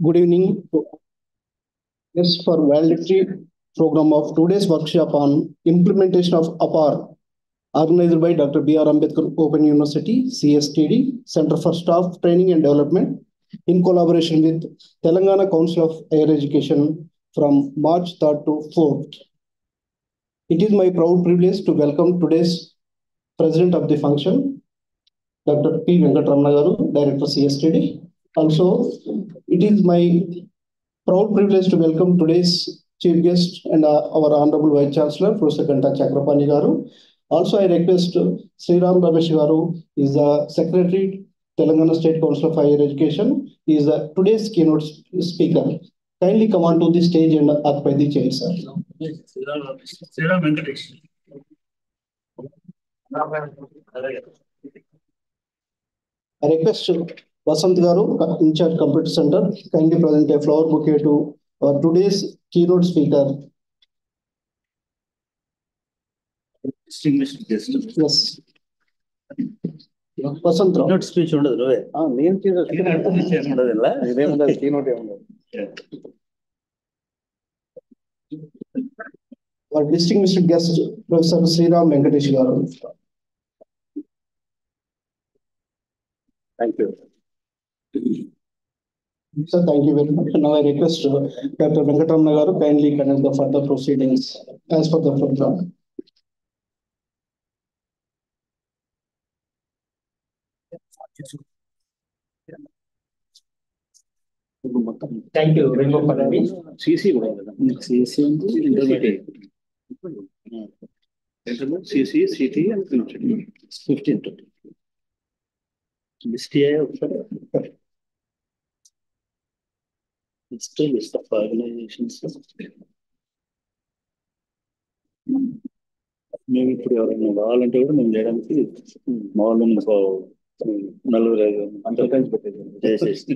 Good evening. Yes, for Valedictory program of today's workshop on implementation of APAAR, organized by Dr. B.R. Ambedkar Open University, CSTD, Center for Staff Training and Development, in collaboration with Telangana Council of Higher Education from March 3rd to 4th. It is my proud privilege to welcome today's President of the function, Dr. P. Venkatramana Garu, Director CSTD. Also, it is my proud privilege to welcome today's chief guest and our Honorable Vice Chancellor, Professor Ganta Chakrapani Garu. Also, I request Sriram Ramesh Garu, is the Secretary, Telangana State Council of Higher Education. He is today's keynote speaker. Kindly come on to the stage and occupy the chair, sir. Sriram Venkatesh. I request Vasant Garu, in charge Computer Center, kindly present a flower bouquet to today's keynote speaker. Distinguished guest. Yes. Vasant Rao. Keynote speech ఉండదు నేను keynote ఉండదు ఇదేముండదు keynote ఏముండదు. Our distinguished guest, Professor Sriram Venkatesh Garu. Thank you. Sir, thank you very much. Now I request Dr. Venkatramana Garu kindly conduct the further proceedings as per the program. Thank you, Rainbow Padami. CC కూడా కదా. CC ఉంది intermediate. CC, CT and 15. STI ఒకసారి. Still list of organizations. మేము ఇప్పుడు ఎవరైనా కావాలంటే కూడా మేము చేయడానికి మామూలు నలుగురు అందరూ కలిసి పెట్టేది చేసేసి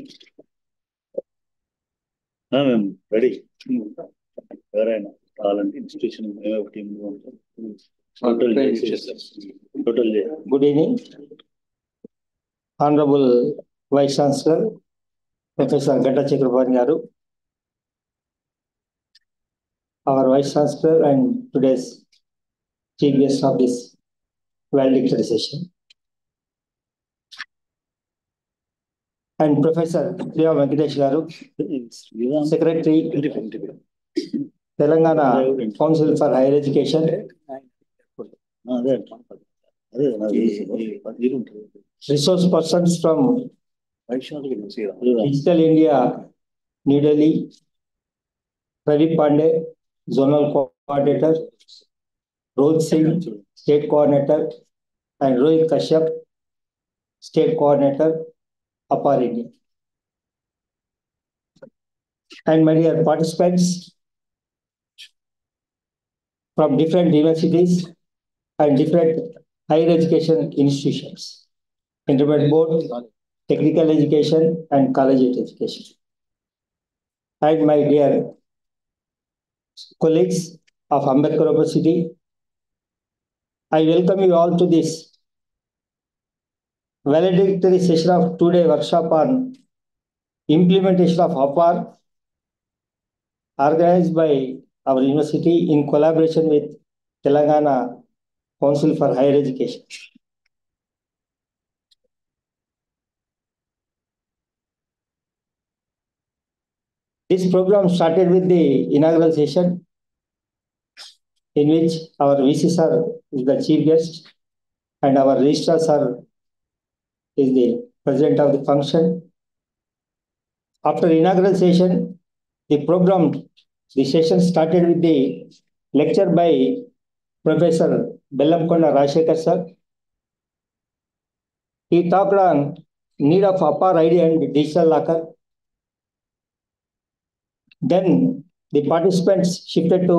మేము రెడీ. ఎవరైనా కావాలంటే ఇన్స్టిట్యూషన్ మేమే ఒక team total Good evening, Honorable Vice Chancellor, Professor Ganta Chakrapani Garu, our Vice Chancellor and today's chief guest of this valedictory session, and Professor Sriram Venkatesh Garu, Secretary, Telangana Council for Higher Education, resource persons from Digital India, New Delhi, Ravi Pandey, Zonal Coordinator, Rohit Singh, State Coordinator, and Rohit Kashyap, State Coordinator, APAAR India. And my dear participants from different universities and different higher education institutions, intermediate board, technical education, and college education. And my dear colleagues of Ambedkar University, I welcome you all to this valedictory session of today workshop on implementation of APAAR, organized by our university in collaboration with Telangana Council for Higher Education. This program started with the inaugural session, in which our VC sir is the chief guest and our registrar sir is the president of the function. After inaugural session, the session started with the lecture by Professor Bellamkonda Rajshekar sir. He talked on need of APAAR ID and digital locker. Then the participants shifted to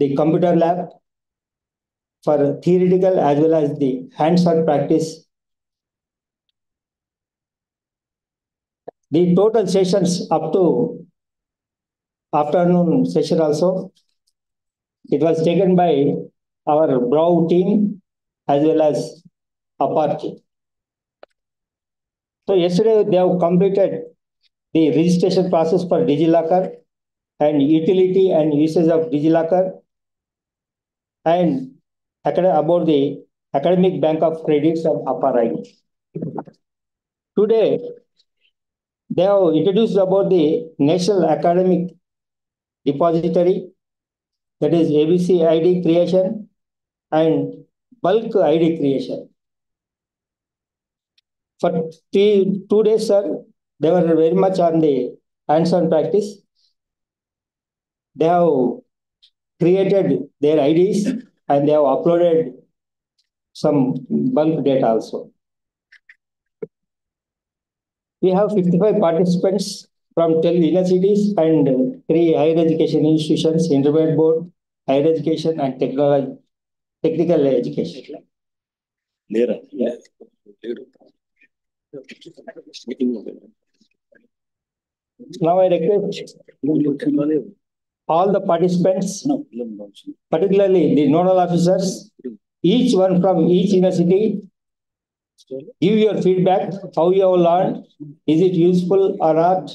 the computer lab for theoretical as well as the hands-on practice. The total sessions up to afternoon session also, it was taken by our BRAOU team as well as APAAR team. So yesterday they have completed the registration process for DigiLocker and utility and usage of DigiLocker, and about the academic bank of credits of APAAR. Today, they have introduced about the National Academic Depository, that is ABC ID creation and bulk ID creation. For 2 days, sir, they were very much on the hands-on practice. They have created their IDs and they have uploaded some bulk data also. We have 55 participants from 10 universities and 3 higher education institutions, intermediate board, higher education and technical education. Lera. Yeah. Now I request all the participants, particularly the nodal officers, each one from each university, give your feedback, how you have learned, is it useful or not?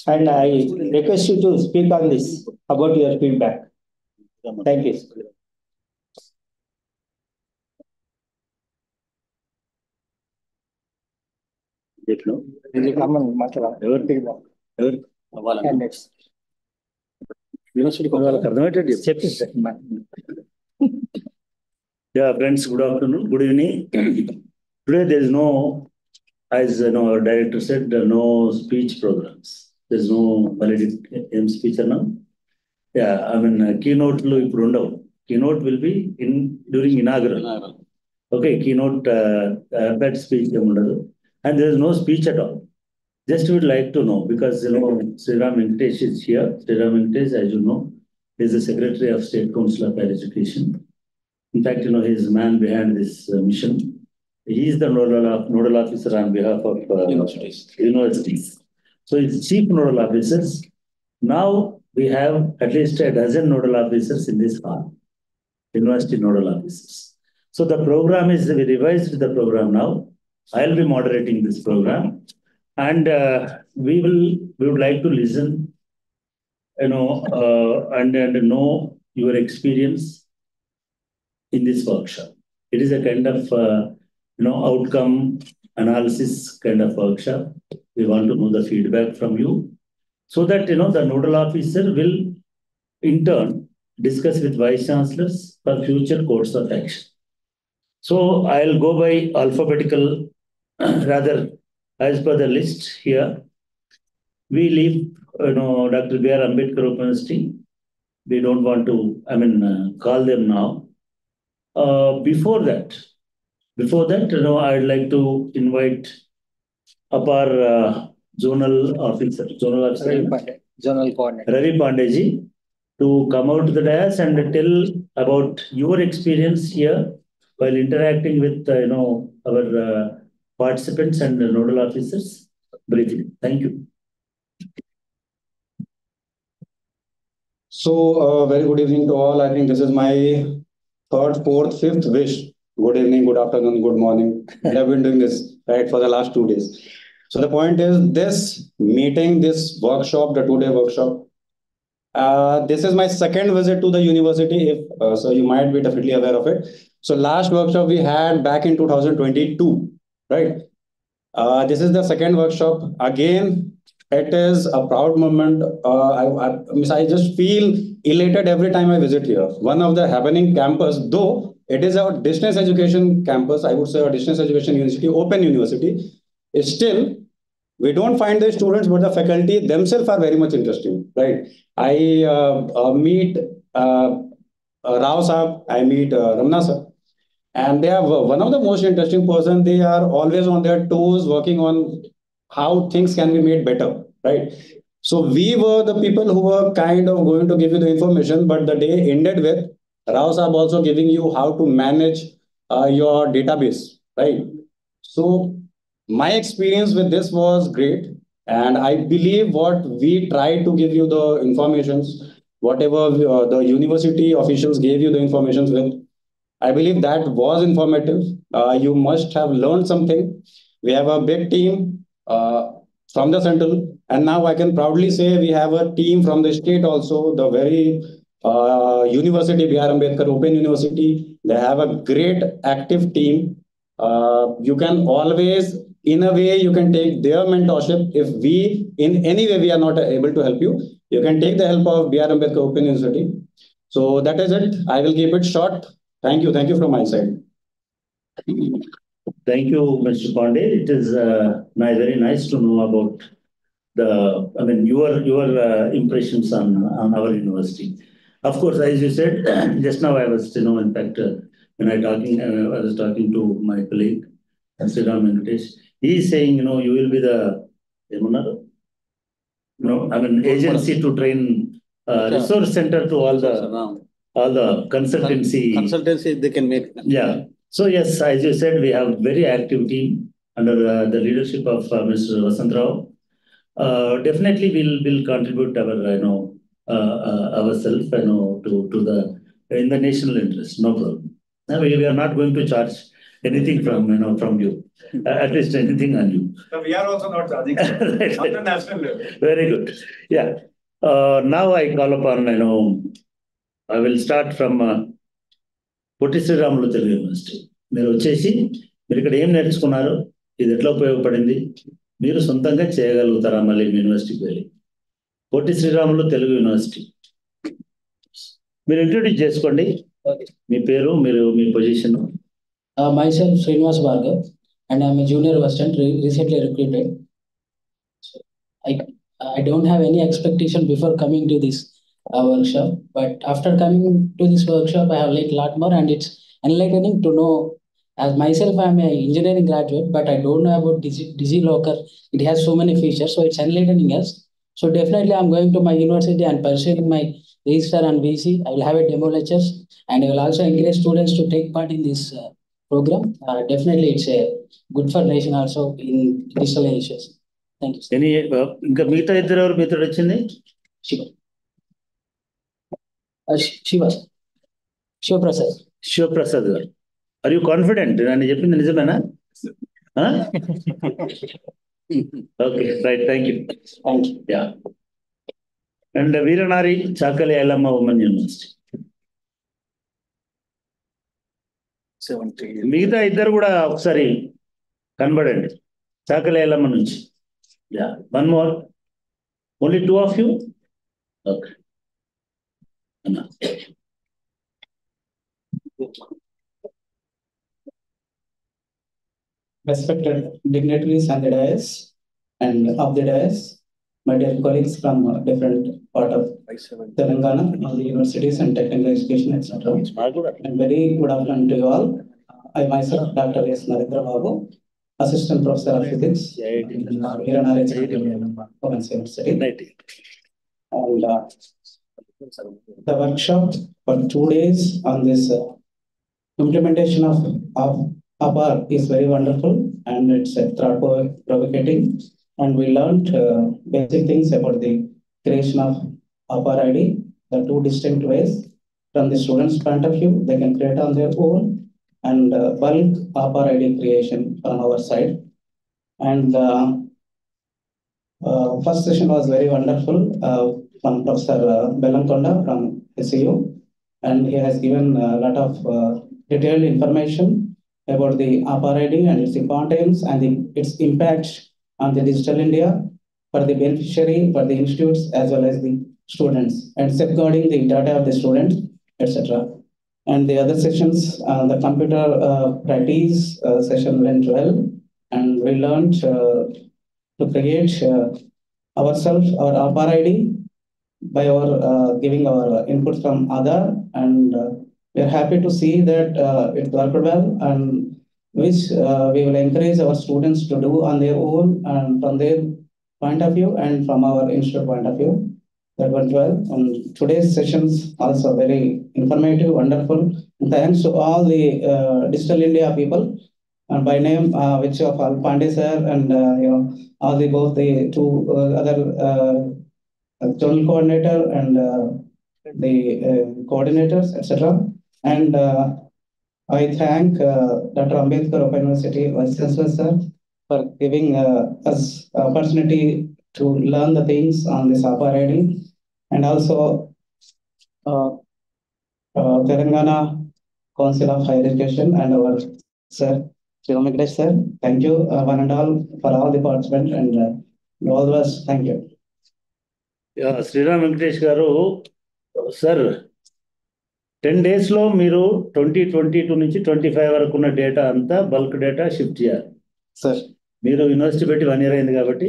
And I request you to speak on this, about your feedback. Thank you. Yeah, friends, good afternoon, good evening. Today there is no, as our director said, no speech programs. There's no valedictory speech now. Yeah, I mean, keynote keynote will be during inaugural. Okay, keynote that speech, and there is no speech at all. Just would like to know, because Sriram Venkatesh is here. Sriram Venkatesh, as you know, is the Secretary of State Council of Higher Education. In fact, he is the man behind this mission. He is the nodal officer on behalf of universities. So he's chief nodal officers. Now we have at least a dozen nodal officers in this hall, university nodal officers. So the program is, we revised the program now. I'll be moderating this program, and we would like to listen, and know your experience in this workshop. It is a kind of outcome analysis kind of workshop. We want to know the feedback from you, so that the nodal officer will in turn discuss with vice chancellors for future course of action. So I'll go by alphabetical, rather as per the list here. We leave Dr. B.R. Ambedkar University. We don't want to, call them now. Before that, I'd like to invite APAAR zonal officer, Zonal coordinator, Ravi Pandeji, to come out to the dais and tell about your experience here while interacting with our participants and nodal officers briefly. Thank you. So, very good evening to all. I think this is my third, fourth, fifth wish. Good evening, good afternoon, good morning. We have been doing this right for the last 2 days. So the point is, this meeting, this workshop, the 2-day workshop, this is my second visit to the university. So you might be definitely aware of it. So last workshop we had back in 2022, right? This is the second workshop. Again, it is a proud moment. I just feel elated every time I visit here. One of the happening campus, though it is a distance education campus, I would say a distance education university, open university, is still, we don't find the students, but the faculty themselves are very much interesting, right? I meet Rao Saab, I meet Ramna sir, and they are one of the most interesting person. They are always on their toes, working on how things can be made better, right? So we were the people who were kind of going to give you the information, but the day ended with Rao Saab also giving you how to manage your database, right? So my experience with this was great, and I believe what we tried to give you the informations, whatever the university officials gave you the informations with, I believe that was informative. You must have learned something. We have a big team. from the central, and now I can proudly say we have a team from the state also, the very university, B.R. Ambedkar Open University. They have a great active team. You can always, in a way, you can take their mentorship. If we, in any way, we are not able to help you, you can take the help of B.R. Ambedkar Open University. So that is it. I will keep it short. Thank you. Thank you from my side. Thank you, Mr. Pandey. It is very nice to know about your impressions on our university. Of course, as you said, just now I was, in fact, when I was talking to my colleague, Sriram Venkatesh, he is saying, you will be the, agency to train resource center to all the consultancy they can make. Yeah. So yes, as you said, we have very active team under the leadership of Mr. Vasant Rao. Definitely, we'll contribute ourselves, to the in the national interest. No problem. We are not going to charge anything from you. At least anything on you. So we are also not charging on the national level. Very good. Yeah. Now I call upon, I will start from Potti Sriramulu Telugu university. మీరు వచ్చేసి మీరు ఇక్కడ ఏం నేర్చుకున్నారు, ఇది ఎట్లా ఉపయోగపడింది, మీరు సొంతంగా చేయగలుగుతారా మళ్ళీ మీ యూనివర్సిటీకి వెళ్ళి. పొట్టి శ్రీరాములు తెలుగు యూనివర్సిటీ మీరు ఇంట్రొడ్యూస్ చేసుకోండి, మీ పేరు, మీ position. Myself Srinivas Bhargav, and I'm a junior assistant recently recruited. I don't have any expectation before coming to this workshop, but after coming to this workshop, I have learned a lot more, and it's enlightening to know. As myself, I'm an engineering graduate, but I don't know about DigiLocker. It has so many features, so it's enlightening us. So definitely, I'm going to my university and pursuing my register and VC. I will have a demo lectures, and I will also encourage students to take part in this program. Definitely, it's good for nation also in digital issues. Thank you, sir. ఇంకా మిగతా ఇద్దరు ఎవరు మీతో వచ్చింది? Shivaprasad. Sivaprasad గారు, are you confident? నన్ను చెప్పింది నిజమేనా? Okay, right, thank you. Yeah. And Veeranari Chakali Ilamma women university. మిగతా ఇద్దరు కూడా ఒకసారి కనబడండి, చాకలి ఐలమ్మ నుంచి. Yeah, one more, only 2 of you. Okay. Respected dignitaries on the dais and of the dais, my dear colleagues from different part of Telangana, all the universities and technical education, etc. And very good afternoon to you all. I myself, Dr. S. Narendra Babu, Assistant Professor of Physics in Valedictory University. And the workshop for 2 days on this implementation of APAAR is very wonderful, and it's thought-provoking. And we learned basic things about the creation of APAAR ID, the 2 distinct ways. From the students' point of view, they can create on their own, and bulk APAAR ID creation from our side. And first session was very wonderful from Professor Belankonda from SEU, and he has given a lot of detailed information about the APAAR ID and its importance and its impact on the digital India for the beneficiary, for the institutes, as well as the students, and safeguarding the data of the students, etc. And the other sessions, the computer practice session went well, and we learned to create ourselves, our APAAR ID, by our giving our input from Aadhaar, and we are happy to see that it worked well, and which we will encourage our students to do on their own and from their point of view and from our institute point of view. That went well. And today's sessions also very informative, wonderful. And thanks to all the Digital India people, and by name, which of all Pandey sir and all the both the 2 other zonal coordinator and the coordinators, etc. And I thank Dr. Ambedkar Open University Vice Chancellor sir for giving us opportunity to learn the things on this APAAR ID, and also Telangana Council of Higher Education and our sir, Sri Venkateswara sir. Thank you, one and all, for all the participants and all of us. Thank you. Yeah, Sriram Venkatesh garu, sir, 10 days లో మీరు 2022 నుంచి 25 వరకు ఉన్న data అంతా bulk data shift చేయాలి. Sir. మీరు university పెట్టి 1 year అయింది కాబట్టి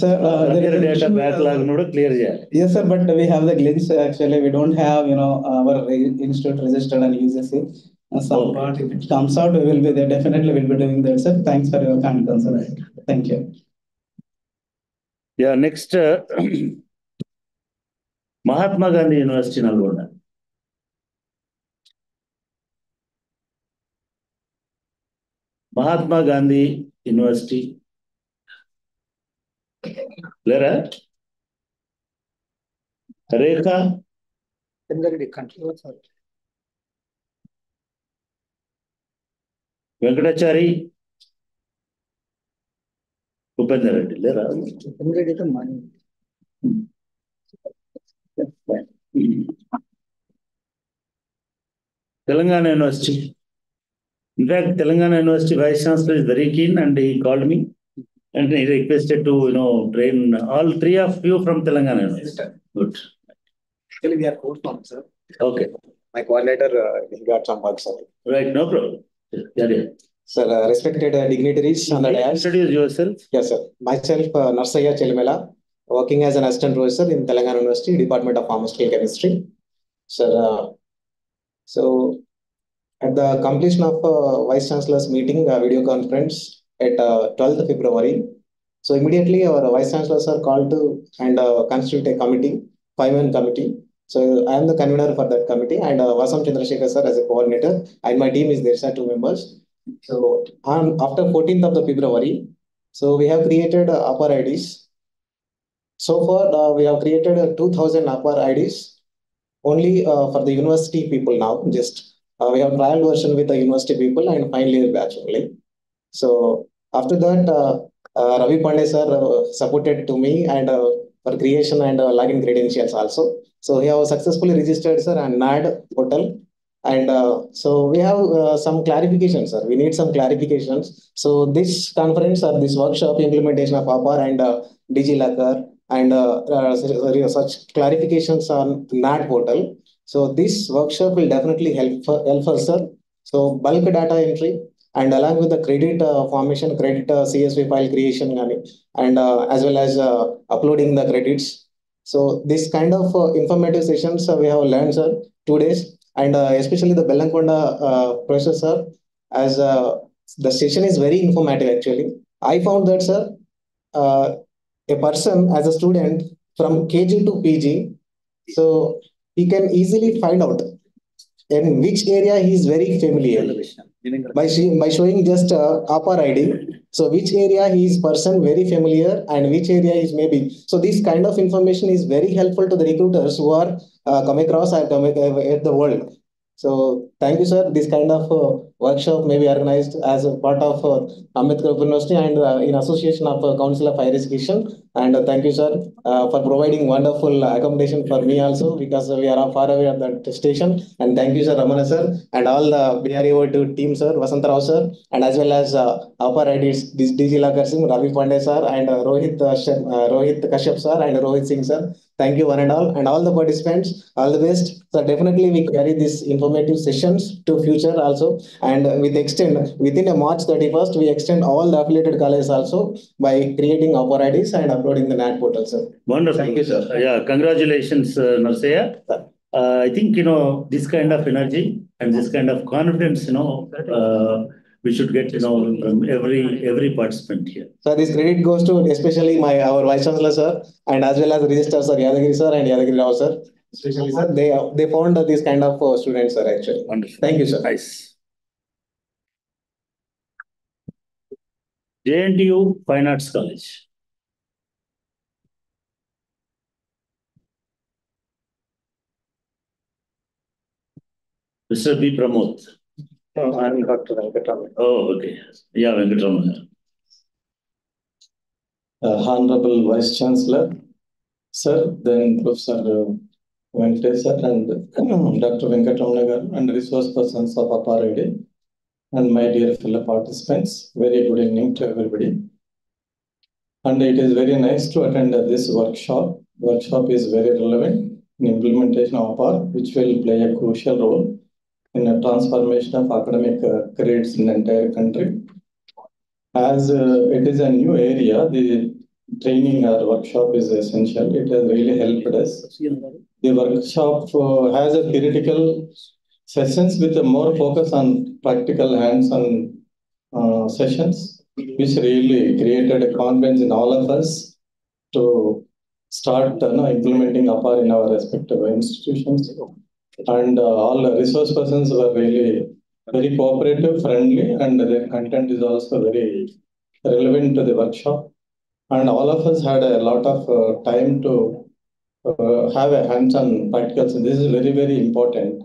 Sir, data backlog కూడా clear చేయాలి. Yes, sir, but we have the glitch actually. We don't have, our institute registered and uses it. Somewhat, if it comes out, we will be there. Definitely, we'll be doing that, sir. Thanks for your kind concern. Thank you. Yeah, next, Mahatma Gandhi University Nalgonda. Mahatma Gandhi University. Lera? Rekha? Venkatachari? Upendra Reddy, Lera? Telangana University. In fact, Telangana University Vice Chancellor is very keen and he called me and he requested to, train all 3 of you from Telangana University. Good. Actually, we are close from, sir. Okay. My coordinator, he got some work, sir. Right, no problem. Yeah. Sir, respected dignitaries on the dais. Introduce yourself. Yes, sir. Myself, Narsaya Chelimela, working as an assistant professor in Telangana University, Department of Pharmaceutical Chemistry. Sir, so at the completion of Vice Chancellor's meeting, video conference at 12th February, so immediately our Vice Chancellor sir called to and constitute a committee, 5-man committee. So I am the convener for that committee and Vasam Chandrasekhar sir as a coordinator and my team is there, sir, 2 members. So after 14th of the February, so we have created APAAR IDs. So far, we have created 2,000 APAAR IDs only for the university people now. Just we have trial version with the university people and final year batch only. So after that, Ravi Pandey sir supported to me and for creation and login credentials also. So we have successfully registered, sir, and NAD portal. And so we have some clarifications, sir. We need some clarifications. So this conference or this workshop implementation of APAAR and DigiLocker and such clarifications on NAD portal. So this workshop will definitely help us, sir. So bulk data entry and along with the credit formation, credit CSV file creation, and as well as uploading the credits. So this kind of informative sessions we have learned, sir, 2 days, and especially the Bellankonda professor, as the session is very informative actually. I found that, sir, a person as a student from KG to PG, so he can easily find out in which area he is very familiar by showing just APAAR ID. So which area he is person very familiar and which area is maybe. So this kind of information is very helpful to the recruiters who are come across or come at the world. So thank you, sir. This kind of workshop may be organized as a part of Ambedkar University and in association of Council of Higher Education. And thank you, sir, for providing wonderful accommodation for me also because we are far away at that station. And thank you, sir, Ramana sir, and all the BRAOU team, sir, Vasantarao sir, and as well as APAAR IDs, DigiLocker sir, Ravi Pandey sir, and Rohit Kashyap sir, and Rohit Singh sir. Thank you, one and all the participants. All the best. So definitely we carry this informative sessions to future also, and with extend within a March 31st, we extend all the affiliated colleges also by creating APAAR IDs and uploading the NAT portal, sir. Wonderful. Thank you, sir. Yeah, congratulations, Narsaya. I think, this kind of energy and this kind of confidence, we should get, from every participant here. So this credit goes to especially our Vice Chancellor, sir, and as well as the Registrar, sir, Yadagiri, sir, and Yadagiri Rao, sir. Especially, sir, they found this kind of students, sir, actually. Wonderful. Thank you, sir. Nice. JNTU Fine Arts College. Mr. B. Pramod. I am Dr. Venkatramana. Oh, okay. Yeah, Venkatramana. Honorable Vice Chancellor, Sir, then Professor Venkatesh Sir, and Dr. Venkatamana Garu, and resource persons of APAAR, and my dear fellow participants. Very good evening to everybody. And it is very nice to attend this workshop. Workshop is very relevant in implementation of APAAR, which will play a crucial role in the transformation of academic grades in the entire country. As it is a new area, the training or workshop is essential. It has really helped us. The workshop has a theoretical sessions with a more focus on practical hands-on sessions, which really created a confidence in all of us to start implementing APAAR in our respective institutions. And all the resource persons were really very cooperative, friendly, and their content is also very relevant to the workshop. And all of us had a lot of time to have a hands-on practical. So this is very, very important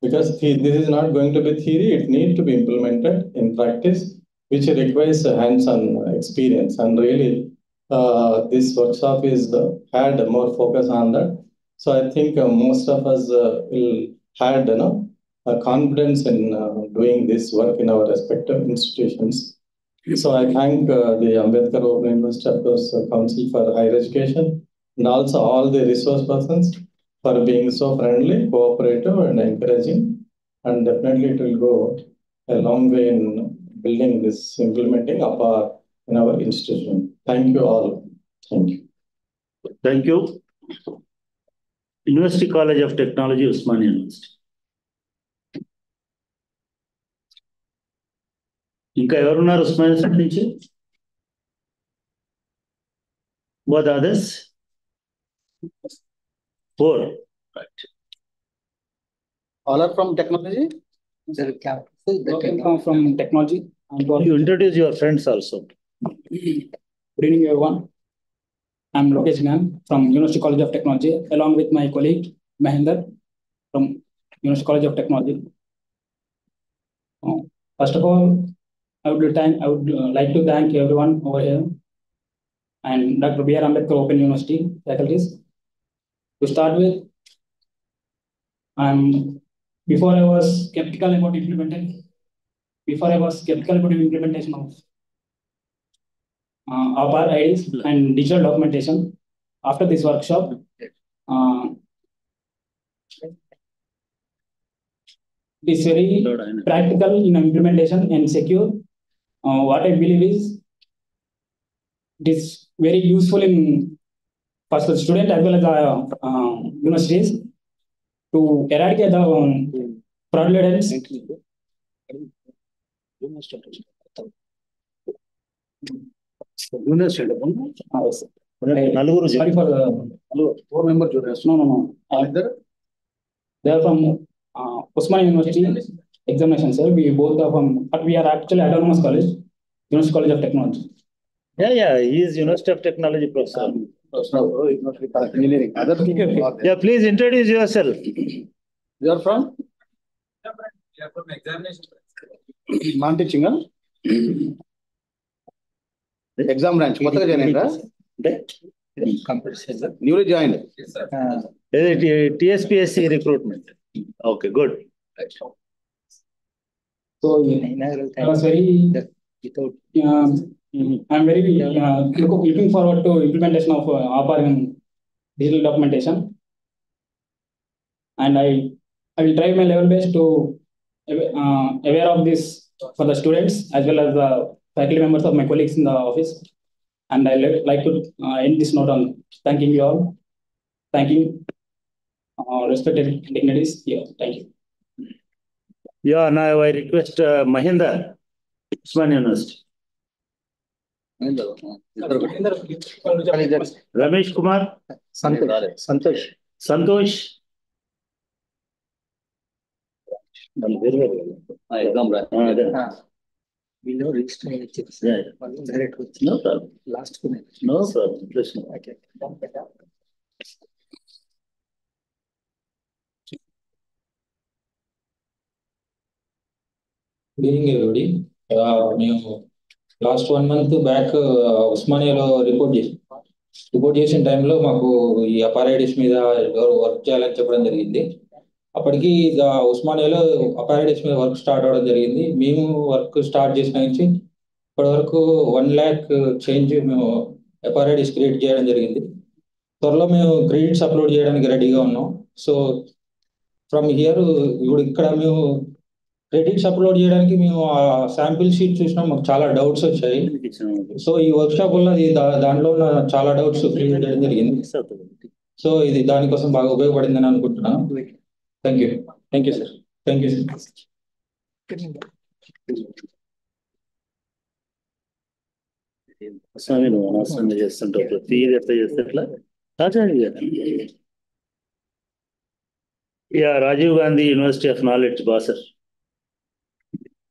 because this is not going to be theory, it needs to be implemented in practice, which requires a hands-on experience. And really, this workshop is had more focus on that. So I think most of us will had a confidence in doing this work in our respective institutions. So I thank the Ambedkar Open University, of course, Council for Higher Education, and also all the resource persons for being so friendly, cooperative, and encouraging. And definitely it will go a long way in building this, implementing APAAR in our institution. Thank you all. Thank you. Thank you. University College of Technology, Usmania University. ఇంకా ఎవరున్నారు Osmania side నుంచి? What others? 4. Right. All are from technology? From technology. You introduce your friends also. Good evening, everyone. I'm Lokesh Gan from University College of Technology, along with my colleague Mahinder from University College of Technology. First of all, I would like to thank everyone over here and Dr. B.R. Ambedkar Open University faculties. To start with, before I was skeptical about implementation of APAAR IDs and digital documentation. After this workshop, it is very practical in implementation and secure. What I believe is it is very useful for the student as well as universities to eradicate the fraudulence. Sorry for the 4 members. no. They are from Usmania University examination, sir. We both are from. We are actually autonomous college, University College of Technology. Yeah. He is University of Technology professor. Engineering. Yeah, please introduce yourself. You are from? We are from examination. Non-teaching, huh? Exam branch. Kottaga join ayindra? Newly joined. Yes, sir. TSPSC recruitment. Okay, good. So I was very. I'm very looking forward to implementation of APAAR in digital documentation, and I will try my level best to aware of this for the students as well as the faculty members of my colleagues in the office. And I like to end this note on thanking you all, thanking respected dignitaries here. Thank you. Yeah, now I request Mahinder, Usmania University. Ramesh Kumar, Santosh. We know register. Yeah. No problem. Last 2 minutes. No problem. Listen. Okay. Good evening, everybody. మేము last 1 month back ఉస్మానియాలో report చేసిన టైంలో మాకు ఈ అపారైటిస్ మీద work చేయాలని చెప్పడం జరిగింది. అప్పటికి ఇక ఉస్మానియాలో అపారైటిస్ మీద వర్క్ స్టార్ట్ అవ్వడం జరిగింది. మేము వర్క్ స్టార్ట్ చేసిన నుంచి ఇప్పటి వరకు 1 lakh చేంజ్ మేము అపారైటిస్ క్రియేట్ చేయడం జరిగింది. త్వరలో మేము క్రెడిట్స్ అప్లోడ్ చేయడానికి రెడీగా ఉన్నాం. సో ఫ్రమ్ హియర్ ఇప్పుడు ఇక్కడ మేము క్రెడిట్స్ అప్లోడ్ చేయడానికి మేము ఆ శాంపిల్ షీట్ చూసినాం, మాకు చాలా డౌట్స్ వచ్చాయి. సో ఈ వర్క్ షాప్ వల్ల దాంట్లో ఉన్న చాలా డౌట్స్ క్లియర్ చేయడం జరిగింది. సో ఇది దానికోసం బాగా ఉపయోగపడిందని అనుకుంటున్నాను. Thank you sir. Thank you sir. స్వామి నువ్వు అనవసరంగా చేస్తుంటావు, ప్రతి ఎట్లా చేస్తే ఎట్లా Rajiv Gandhi university of knowledge Basar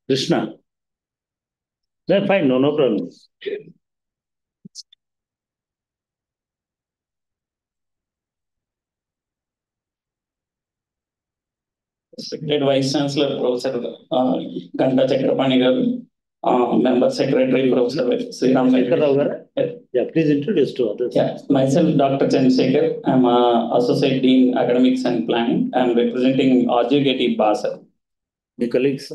Krishna. Fine, no problem. Respected Vice Chancellor Professor Ganda Chakrapani garu, Member Secretary Professor Sriram Venkateswaran garu. Yeah, please introduce to others. Yeah, myself Dr. Chandrasekhar. I'm Associate Dean Academics and Planning. I'm representing RGKT Basar. My colleagues?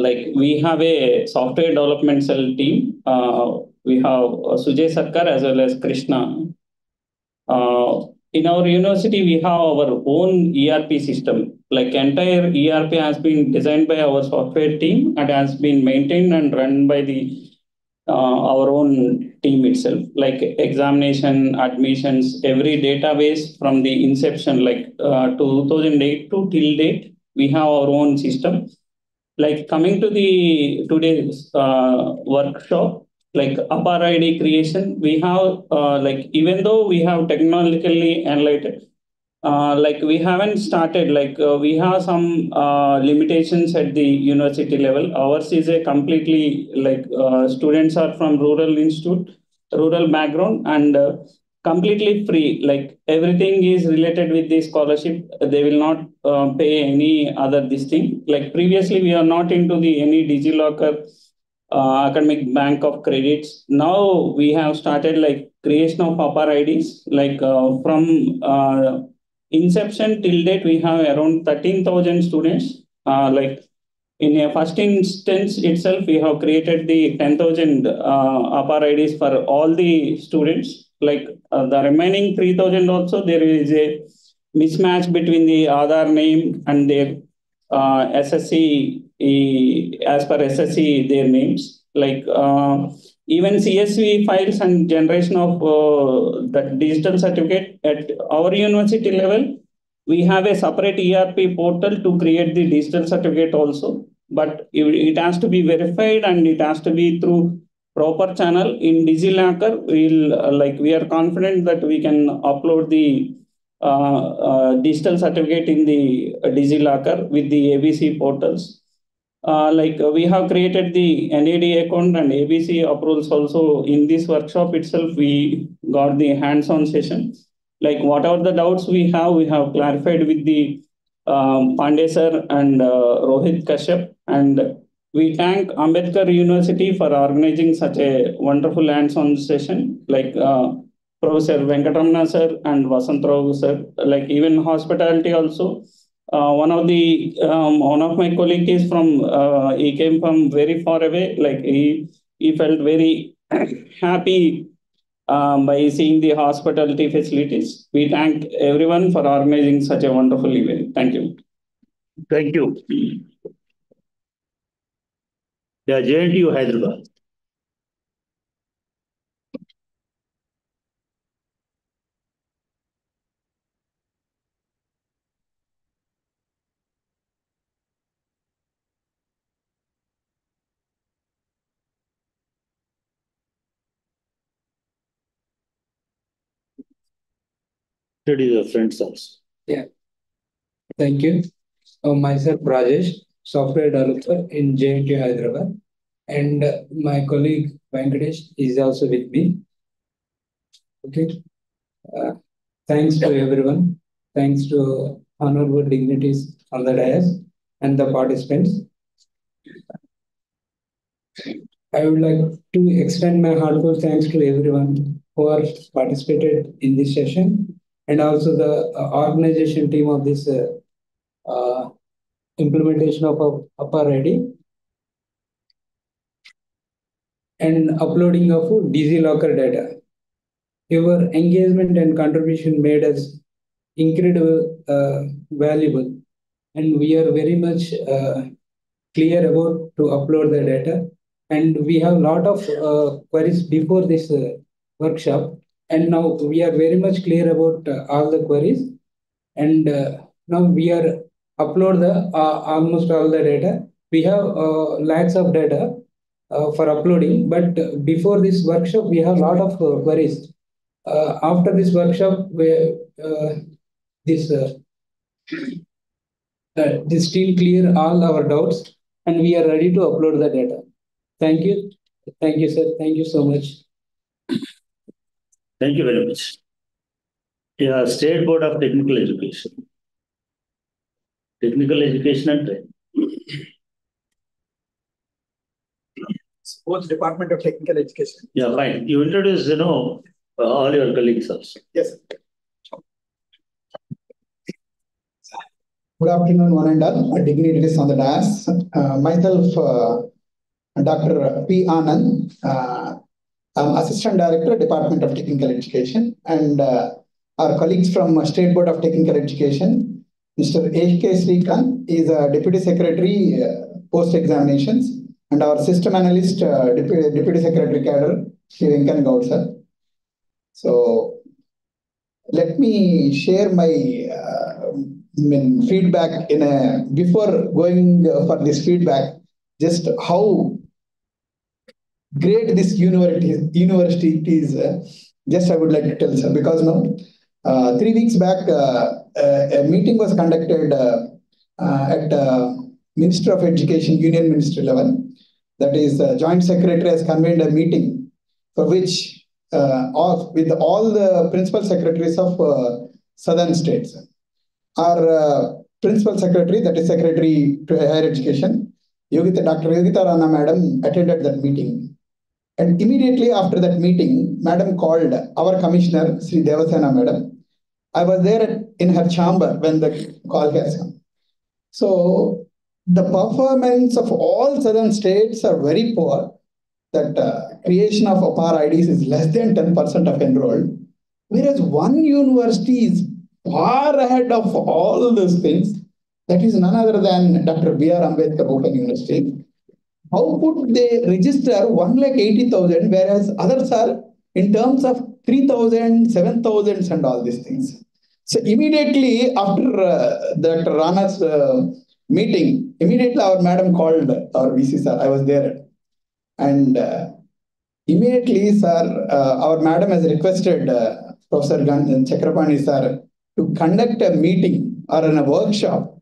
Like we have a software development cell team. We have Sujay Sarkar as well as Krishna. In our university, we have our own ERP system. Like entire ERP has been designed by our software team and has been maintained and run by the our own team itself. Like examination, admissions, every database from the inception, like 2008 to till date, we have our own system. Like coming to the today's workshop, like APAAR ID creation, we have like even though we have technologically enlightened, like we haven't started, like we have some limitations at the university level. Ours is a completely like students are from rural background and completely free. Like everything is related with the scholarship. They will not pay any other this thing. Like previously we are not into the any DigiLocker academic bank of credits. Now we have started like creation of APAAR IDs. Like from inception till date, we have around 13,000 students. Like in a first instance itself, we have created the 10,000 APAAR IDs for all the students. Like the remaining 3,000 also, there is a mismatch between the Aadhaar name and their SSC, as per SSC, their names. Like even CSV files and generation of the digital certificate at our university level, we have a separate ERP portal to create the digital certificate also. But it has to be verified and it has to be through proper channel in DigiLocker. We are confident that we can upload the digital certificate in the DigiLocker with the ABC portals. Like we have created the NAD account and ABC approvals also. In this workshop itself, we got the hands-on session. Like whatever the doubts we have clarified with the Pandey sir and Rohit Kashyap. And we thank Ambedkar University for organizing such a wonderful hands-on session. Like Professor Venkatamna sir and Vasantrao sir. Like even hospitality also. One of my colleagues is from he came from very far away. Like he felt very happy by seeing the hospitality facilities. We thank everyone for organizing such a wonderful event. Thank you. Thank you. Yeah, JNTU Hyderabad. Study the friends also. Yeah. Thank you. Myself Rajesh, software developer in JNTU Hyderabad, and my colleague Venkatesh is also with me. Okay. Thanks to everyone. Thanks to honorable dignitaries on the dais and the participants. I would like to extend my heartfelt thanks to everyone who has participated in this session and also the organization team of this uh, implementation of APAAR ID and uploading of DigiLocker data. Your engagement and contribution made us incredible, valuable, and we are very much clear about to upload the data. And we have a lot of queries before this workshop, and now we are very much clear about all the queries. And now we are upload the almost all the data. We have lakhs of data for uploading, but before this workshop, we have a lot of queries. After this workshop, this this team clear all our doubts, and we are ready to upload the data. Thank you. Thank you, sir. Thank you so much. Thank you very much. Yeah, State Board of Technical Education. Technical Education and Training. Sports Department of Technical Education. Yeah, fine. You introduce, all your colleagues also. Yes. Good afternoon, one and all. Dignitaries on the dais. Myself, Dr. P. Anand. I'm Assistant Director, Department of Technical Education, and our colleagues from State Board of Technical Education, Mr. A.K. Srikanth is a Deputy Secretary, Post Examinations, and our System Analyst, Deputy Secretary Cadre, Sri Venkan Gaud, sir. So, let me share my feedback before going for this feedback, just how great this university is. Just I would like to tell, sir, because 3 weeks back, a meeting was conducted at Minister of Education, Union Ministry level. That is, Joint Secretary has convened a meeting for which with all the principal secretaries of southern states. Our principal secretary, that is Secretary to Higher Education, Dr. Yogita Rana Madam, attended that meeting. And immediately after that meeting, Madam called our Commissioner, Sri Devasena Madam. I was there in her chamber when the call has come. So the performance of all southern states are very poor. That creation of APAAR IDs is less than 10% of enrolled, whereas one university is far ahead of all those things. That is none other than Dr. B.R. Ambedkar Open University. How could they register 1,80,000, whereas others are in terms of 3,000, 7,000 and all these things? So immediately after Dr. Rana's meeting, immediately our madam called our VC sir. I was there. And immediately, sir, our madam has requested Professor Chakrapani sir to conduct a meeting or a workshop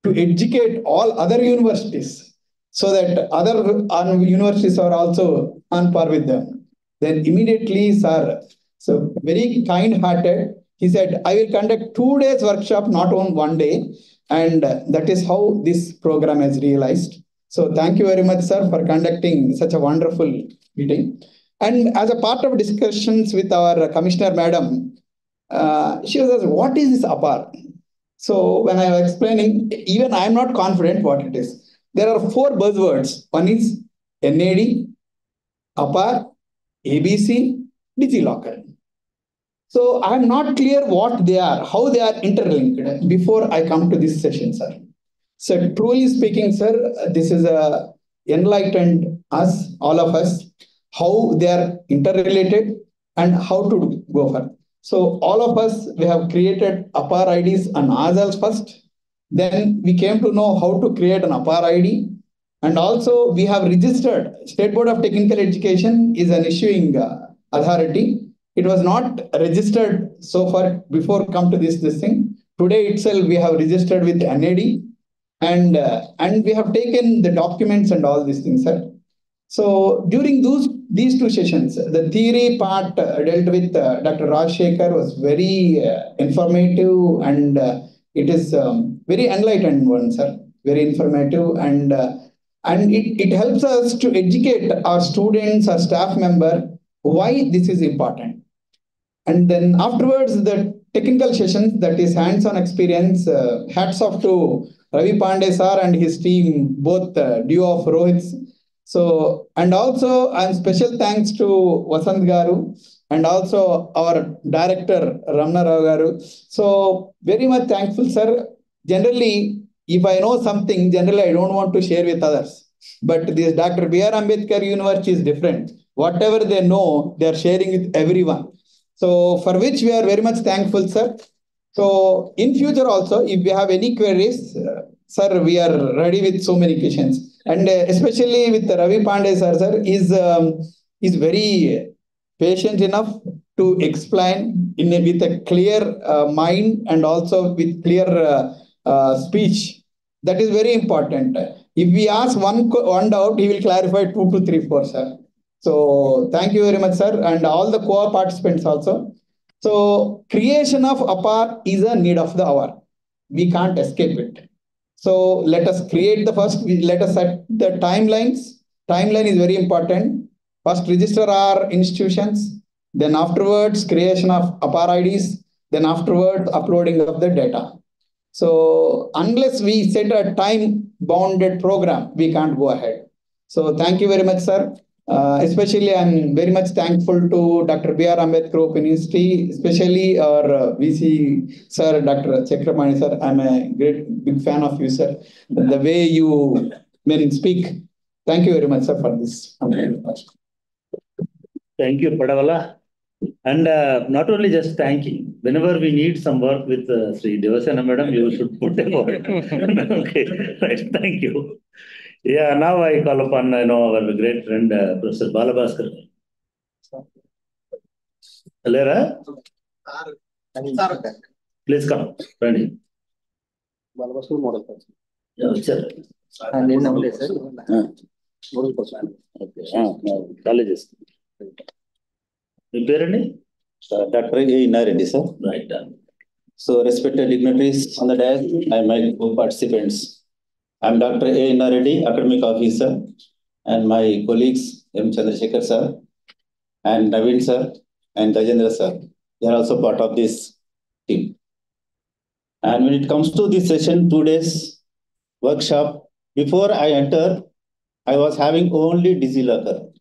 to educate all other universities so that other universities are also on par with them. Then immediately, sir, so very kind-hearted, he said, I will conduct 2 days workshop, not on 1 day. And that is how this program has realized. So thank you very much, sir, for conducting such a wonderful meeting. And as a part of discussions with our Commissioner Madam, she was asked, what is this APAAR? So when I was explaining, even I am not confident what it is. There are 4 buzzwords. One is NAD, APAAR, ABC, DigiLocker. So I am not clear what they are, how they are interlinked before I come to this session, sir. So truly speaking, sir, this is enlightened us, all of us, how they are interrelated and how to go further. So all of us, we have created APAAR IDs on ourselves first. Then we came to know how to create an APAAR ID. And also we have registered. State Board of Technical Education is an issuing authority. It was not registered so far before come to this thing. Today itself, we have registered with NAD. And we have taken the documents and all these things, sir. So during these 2 sessions, the theory part dealt with Dr. Rajshekhar was very informative, and it is very enlightened one, sir. Very informative, and And it helps us to educate our students, our staff member, why this is important. And then afterwards, the technical sessions, that is hands-on experience, hats off to Ravi Pandey sir and his team, both duo of Rohits. So, and also I'm special thanks to Vasant Garu and also our director Ramna Rao Garu. So very much thankful, sir. Generally, if I know something, generally I don't want to share with others. But this Dr. B.R. Ambedkar University is different. Whatever they know, they are sharing with everyone. So for which we are very much thankful, sir. So in future also, if we have any queries, sir, we are ready with so many questions. And especially with Ravi Pandey, sir is very patient enough to explain with a clear mind and also with clear speech. That is very important. If we ask one doubt, he will clarify 2 to 3, 4, sir. So thank you very much, sir, and all the co-participants also. So creation of APAAR is a need of the hour. We can't escape it. So let us create the first, let us set the timelines. Timeline is very important. First register our institutions, then afterwards creation of APAAR IDs, then afterwards uploading of the data. So unless we set a time bounded program, we can't go ahead. So thank you very much, sir. Especially, I'm very much thankful to Dr. B.R. Ambedkar Open University, especially our VC sir, Dr. Chakramani sir. I'm a big fan of you, sir. The way you speak. Thank you very much, sir, for this. Thank you, Padavala. And not only just thanking, whenever we need some work with Sri Devasena Madam, you should put a word. Okay, right, thank you. Yeah, now I call upon our great friend, Professor Balabhaskar. Alera? Please come, friend. Balabhaskar model. Yeah, sir. Okay, colleges. Dr. A. Reddy, sir. Right. So, respected dignitaries on the dais and my co-participants, I'm Dr. A. Reddy, academic officer, and my colleagues M. Chandrasekhar sir, and Naveen sir, and Rajendra sir. They are also part of this team. And when it comes to this session, 2 days workshop, before I enter, I was having only DigiLocker.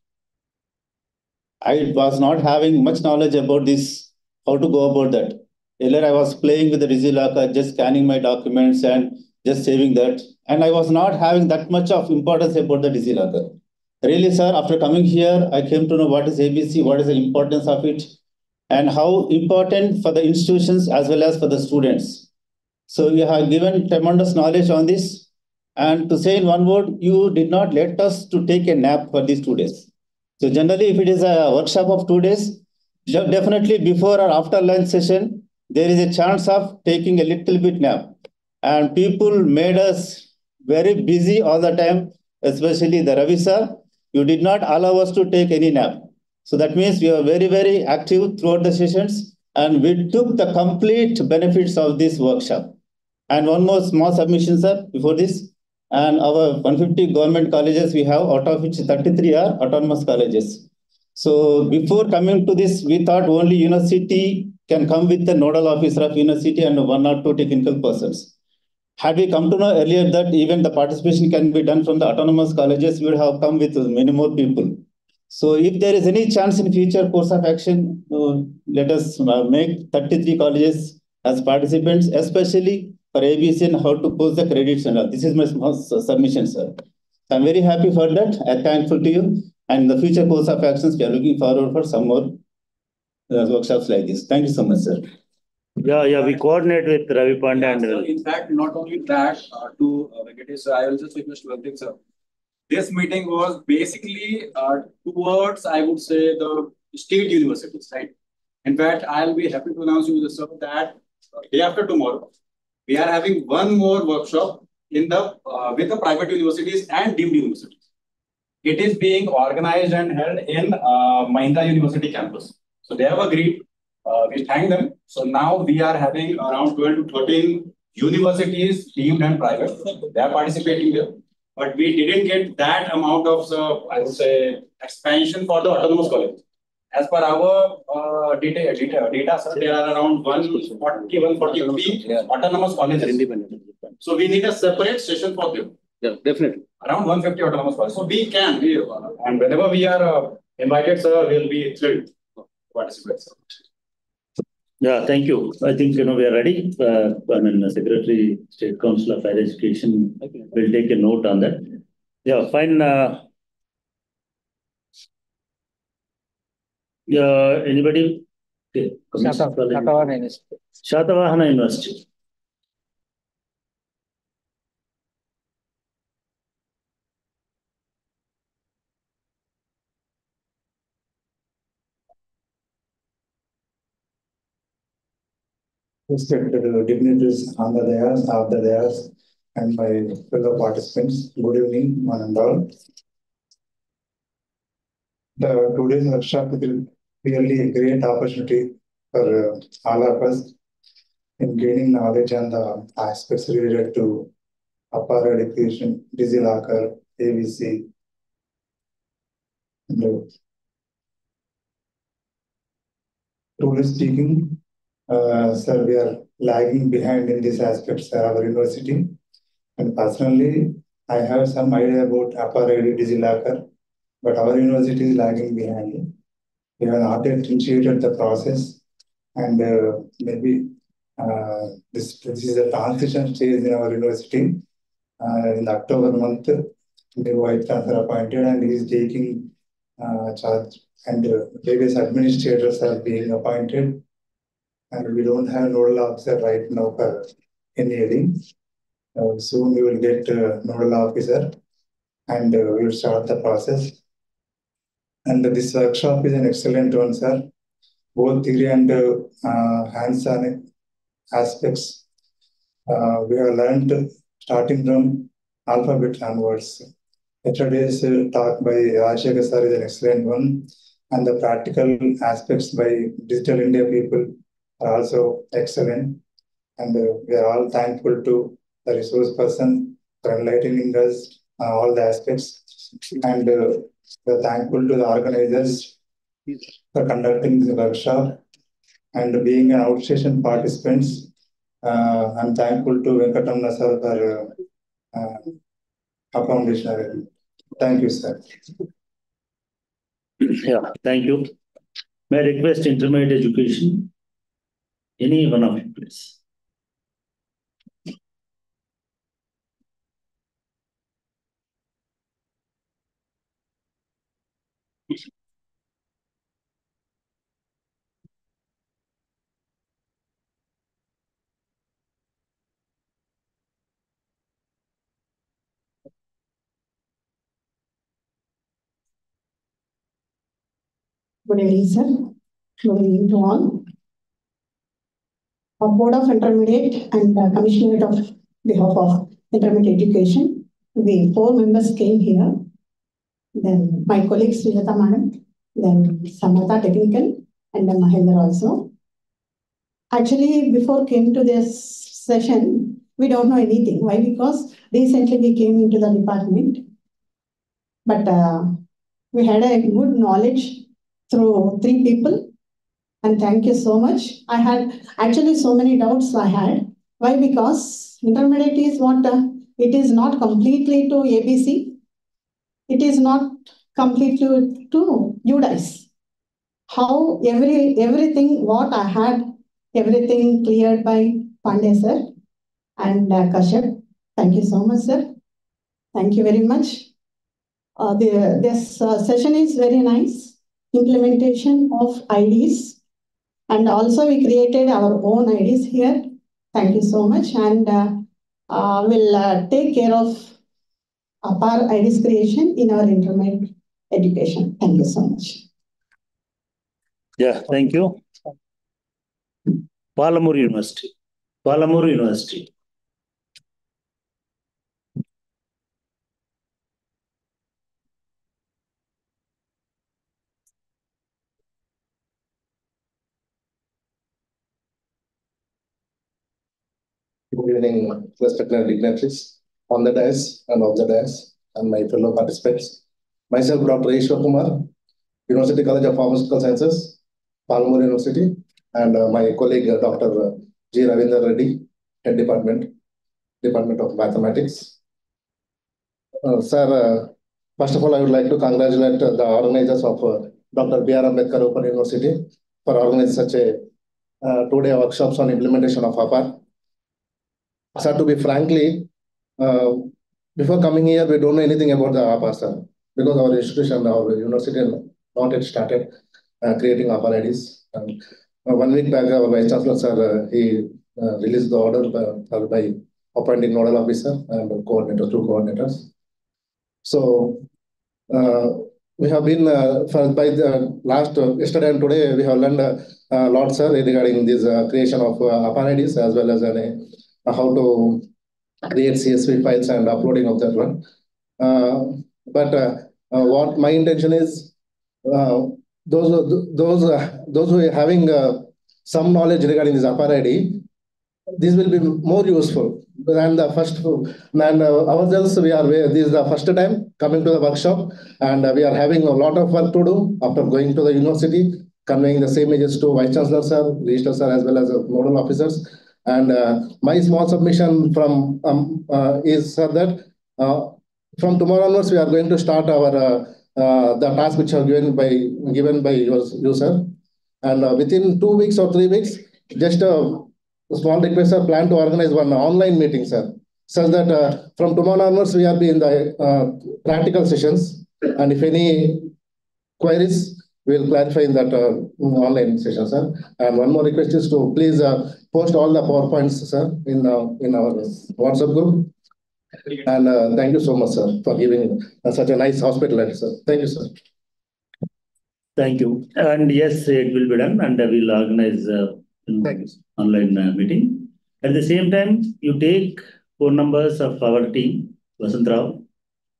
I was not having much knowledge about this, how to go about that. Earlier, I was playing with the DigiLocker, just scanning my documents and just saving that. And I was not having that much of importance about the DigiLocker. Really, sir, after coming here, I came to know what is ABC, what is the importance of it, and how important for the institutions as well as for the students. So you have given tremendous knowledge on this. And to say in one word, you did not let us to take a nap for these 2 days. So generally, if it is a workshop of 2 days, definitely before or after lunch session, there is a chance of taking a little bit nap. And people made us very busy all the time, especially the Ravi sir. You did not allow us to take any nap. So that means we are very, very active throughout the sessions, and we took the complete benefits of this workshop. And one more small submission, sir, before this. And our 150 government colleges we have, out of which 33 are autonomous colleges. So before coming to this, we thought only university can come with the nodal officer of university and 1 or 2 technical persons. Had we come to know earlier that even the participation can be done from the autonomous colleges, we would have come with many more people. So if there is any chance in future course of action, let us make 33 colleges as participants, especially for ABC and how to post the credits and all. This is my small submission, sir. So I'm very happy for that. I'm thankful to you. And in the future course of actions, we are looking forward for some more workshops like this. Thank you so much, sir. Yeah, we coordinate with Ravi Pandey and. So in fact, not only that, to Venkatesh, I will just request one thing, sir. This meeting was basically towards, I would say, the state universities, right? In fact, I'll be happy to announce you, sir, that day after tomorrow, we are having one more workshop in the with the private universities and deemed universities. It is being organized and held in Mahindra University campus. So they have agreed. We thank them. So now we are having around 12 to 13 universities, deemed and private. They are participating there. but we didn't get that amount of, I would say, expansion for the autonomous college. As per our data, sir, there are around 140, 143 autonomous colleges. So we need a separate session for them. Yeah, definitely. Around 150 autonomous colleges. So we can, and whenever we are invited, sir, we'll be thrilled to participate. Yeah, thank you. I think we are ready. Secretary, State Council of Higher Education will take a note on that. Yeah, fine. Anybody? Okay. Shatavahana University. Respected dignitaries on the dais, off the dais, and my fellow participants, good evening, one and all. Today's workshop will really a great opportunity for all of us in gaining knowledge on the aspects related to APAAR education, DigiLocker, AVC. And, truly speaking, sir, we are lagging behind in these aspects at our university. And personally, I have some idea about APAAR ID DigiLocker, but our university is lagging behind. We have not yet initiated the process, and maybe this is a transition stage in our university. In October month, the Vice Chancellor appointed, and he is taking charge, and various administrators are being appointed, and we don't have nodal officer right now for NAD. Soon we will get nodal officer, and we will start the process. And this workshop is an excellent one, sir. Both theory and hands-on aspects. We have learned starting from alphabet onwards. Yesterday's talk by Rajshekar sir is an excellent one, and the practical aspects by Digital India people are also excellent. And we are all thankful to the resource person for enlightening us on all the aspects. And we are thankful to the organizers for conducting the workshop and being an outstation participants. I'm thankful to Venkatamna sir for accommodation. Thank you, sir. Yeah, thank you. May I request intermediate education? Any one of you, please. Good evening, sir. Good evening to all. Our Board of Intermediate and Commissionerate of behalf of Intermediate Education, we 4 members came here. Then my colleague Srijata Madam, then Samatha Technical, and then Mahendra also. Actually, before came to this session, we don't know anything. Why? Because recently we came into the department. But we had a good knowledge through 3 people, and thank you so much. I had actually so many doubts I had. Why? Because intermediate is what it is not completely to ABC. It is not completely to UDICE. How everything what I had, everything cleared by Pandey sir and Kashyap. Thank you so much, sir. Thank you very much. This session is very nice. Implementation of IDs, and also we created our own IDs here. Thank you so much, and we'll take care of APAAR IDs creation in our intermediate education. Thank you so much. Yeah, thank you. Palamur University. Palamur University. Good evening, respected dignitaries. on the dais and off the dais, and my fellow participants. Myself, Dr. Ishwar Kumar, University College of Pharmaceutical Sciences, Palamur University, and my colleague, Dr. G. Ravindra Reddy, Head Department of Mathematics. Sir, first of all, I would like to congratulate the organizers of Dr. B.R. Ambedkar Open University for organizing such a 2-day workshops on implementation of APAAR. Sir, to be frankly, before coming here, we don't know anything about the APAAR, sir, because our institution, our university, not yet started creating APAAR IDs. 1 week back, our Vice Chancellor, sir, he released the order by appointing nodal officer and coordinator, 2 coordinators. So we have been by the last yesterday and today we have learned a lot, sir, regarding this creation of APAAR IDs as well as how to create CSV files and uploading of that one. But what my intention is, those who are having some knowledge regarding this APAAR ID, this will be more useful than the first. And ourselves, this is the first time coming to the workshop, and we are having a lot of work to do after going to the university, conveying the same message to Vice Chancellor, sir, Registrar, sir, as well as nodal officers. And my small submission from is, sir, that from tomorrow onwards, we are going to start our the task which are given by you, sir. And within 2 weeks or 3 weeks, just small request, sir, plan to organize one online meeting, sir, such that from tomorrow onwards, we are be in the practical sessions. And if any queries, we'll clarify in that online session, sir. And one more request is to please post all the PowerPoints, sir, in our WhatsApp group. And thank you so much, sir, for giving such a nice hospitality, sir. Thank you, sir. Thank you. And yes, it will be done, and we'll organize online meeting. At the same time, you take phone numbers of our team, Vasant Rao.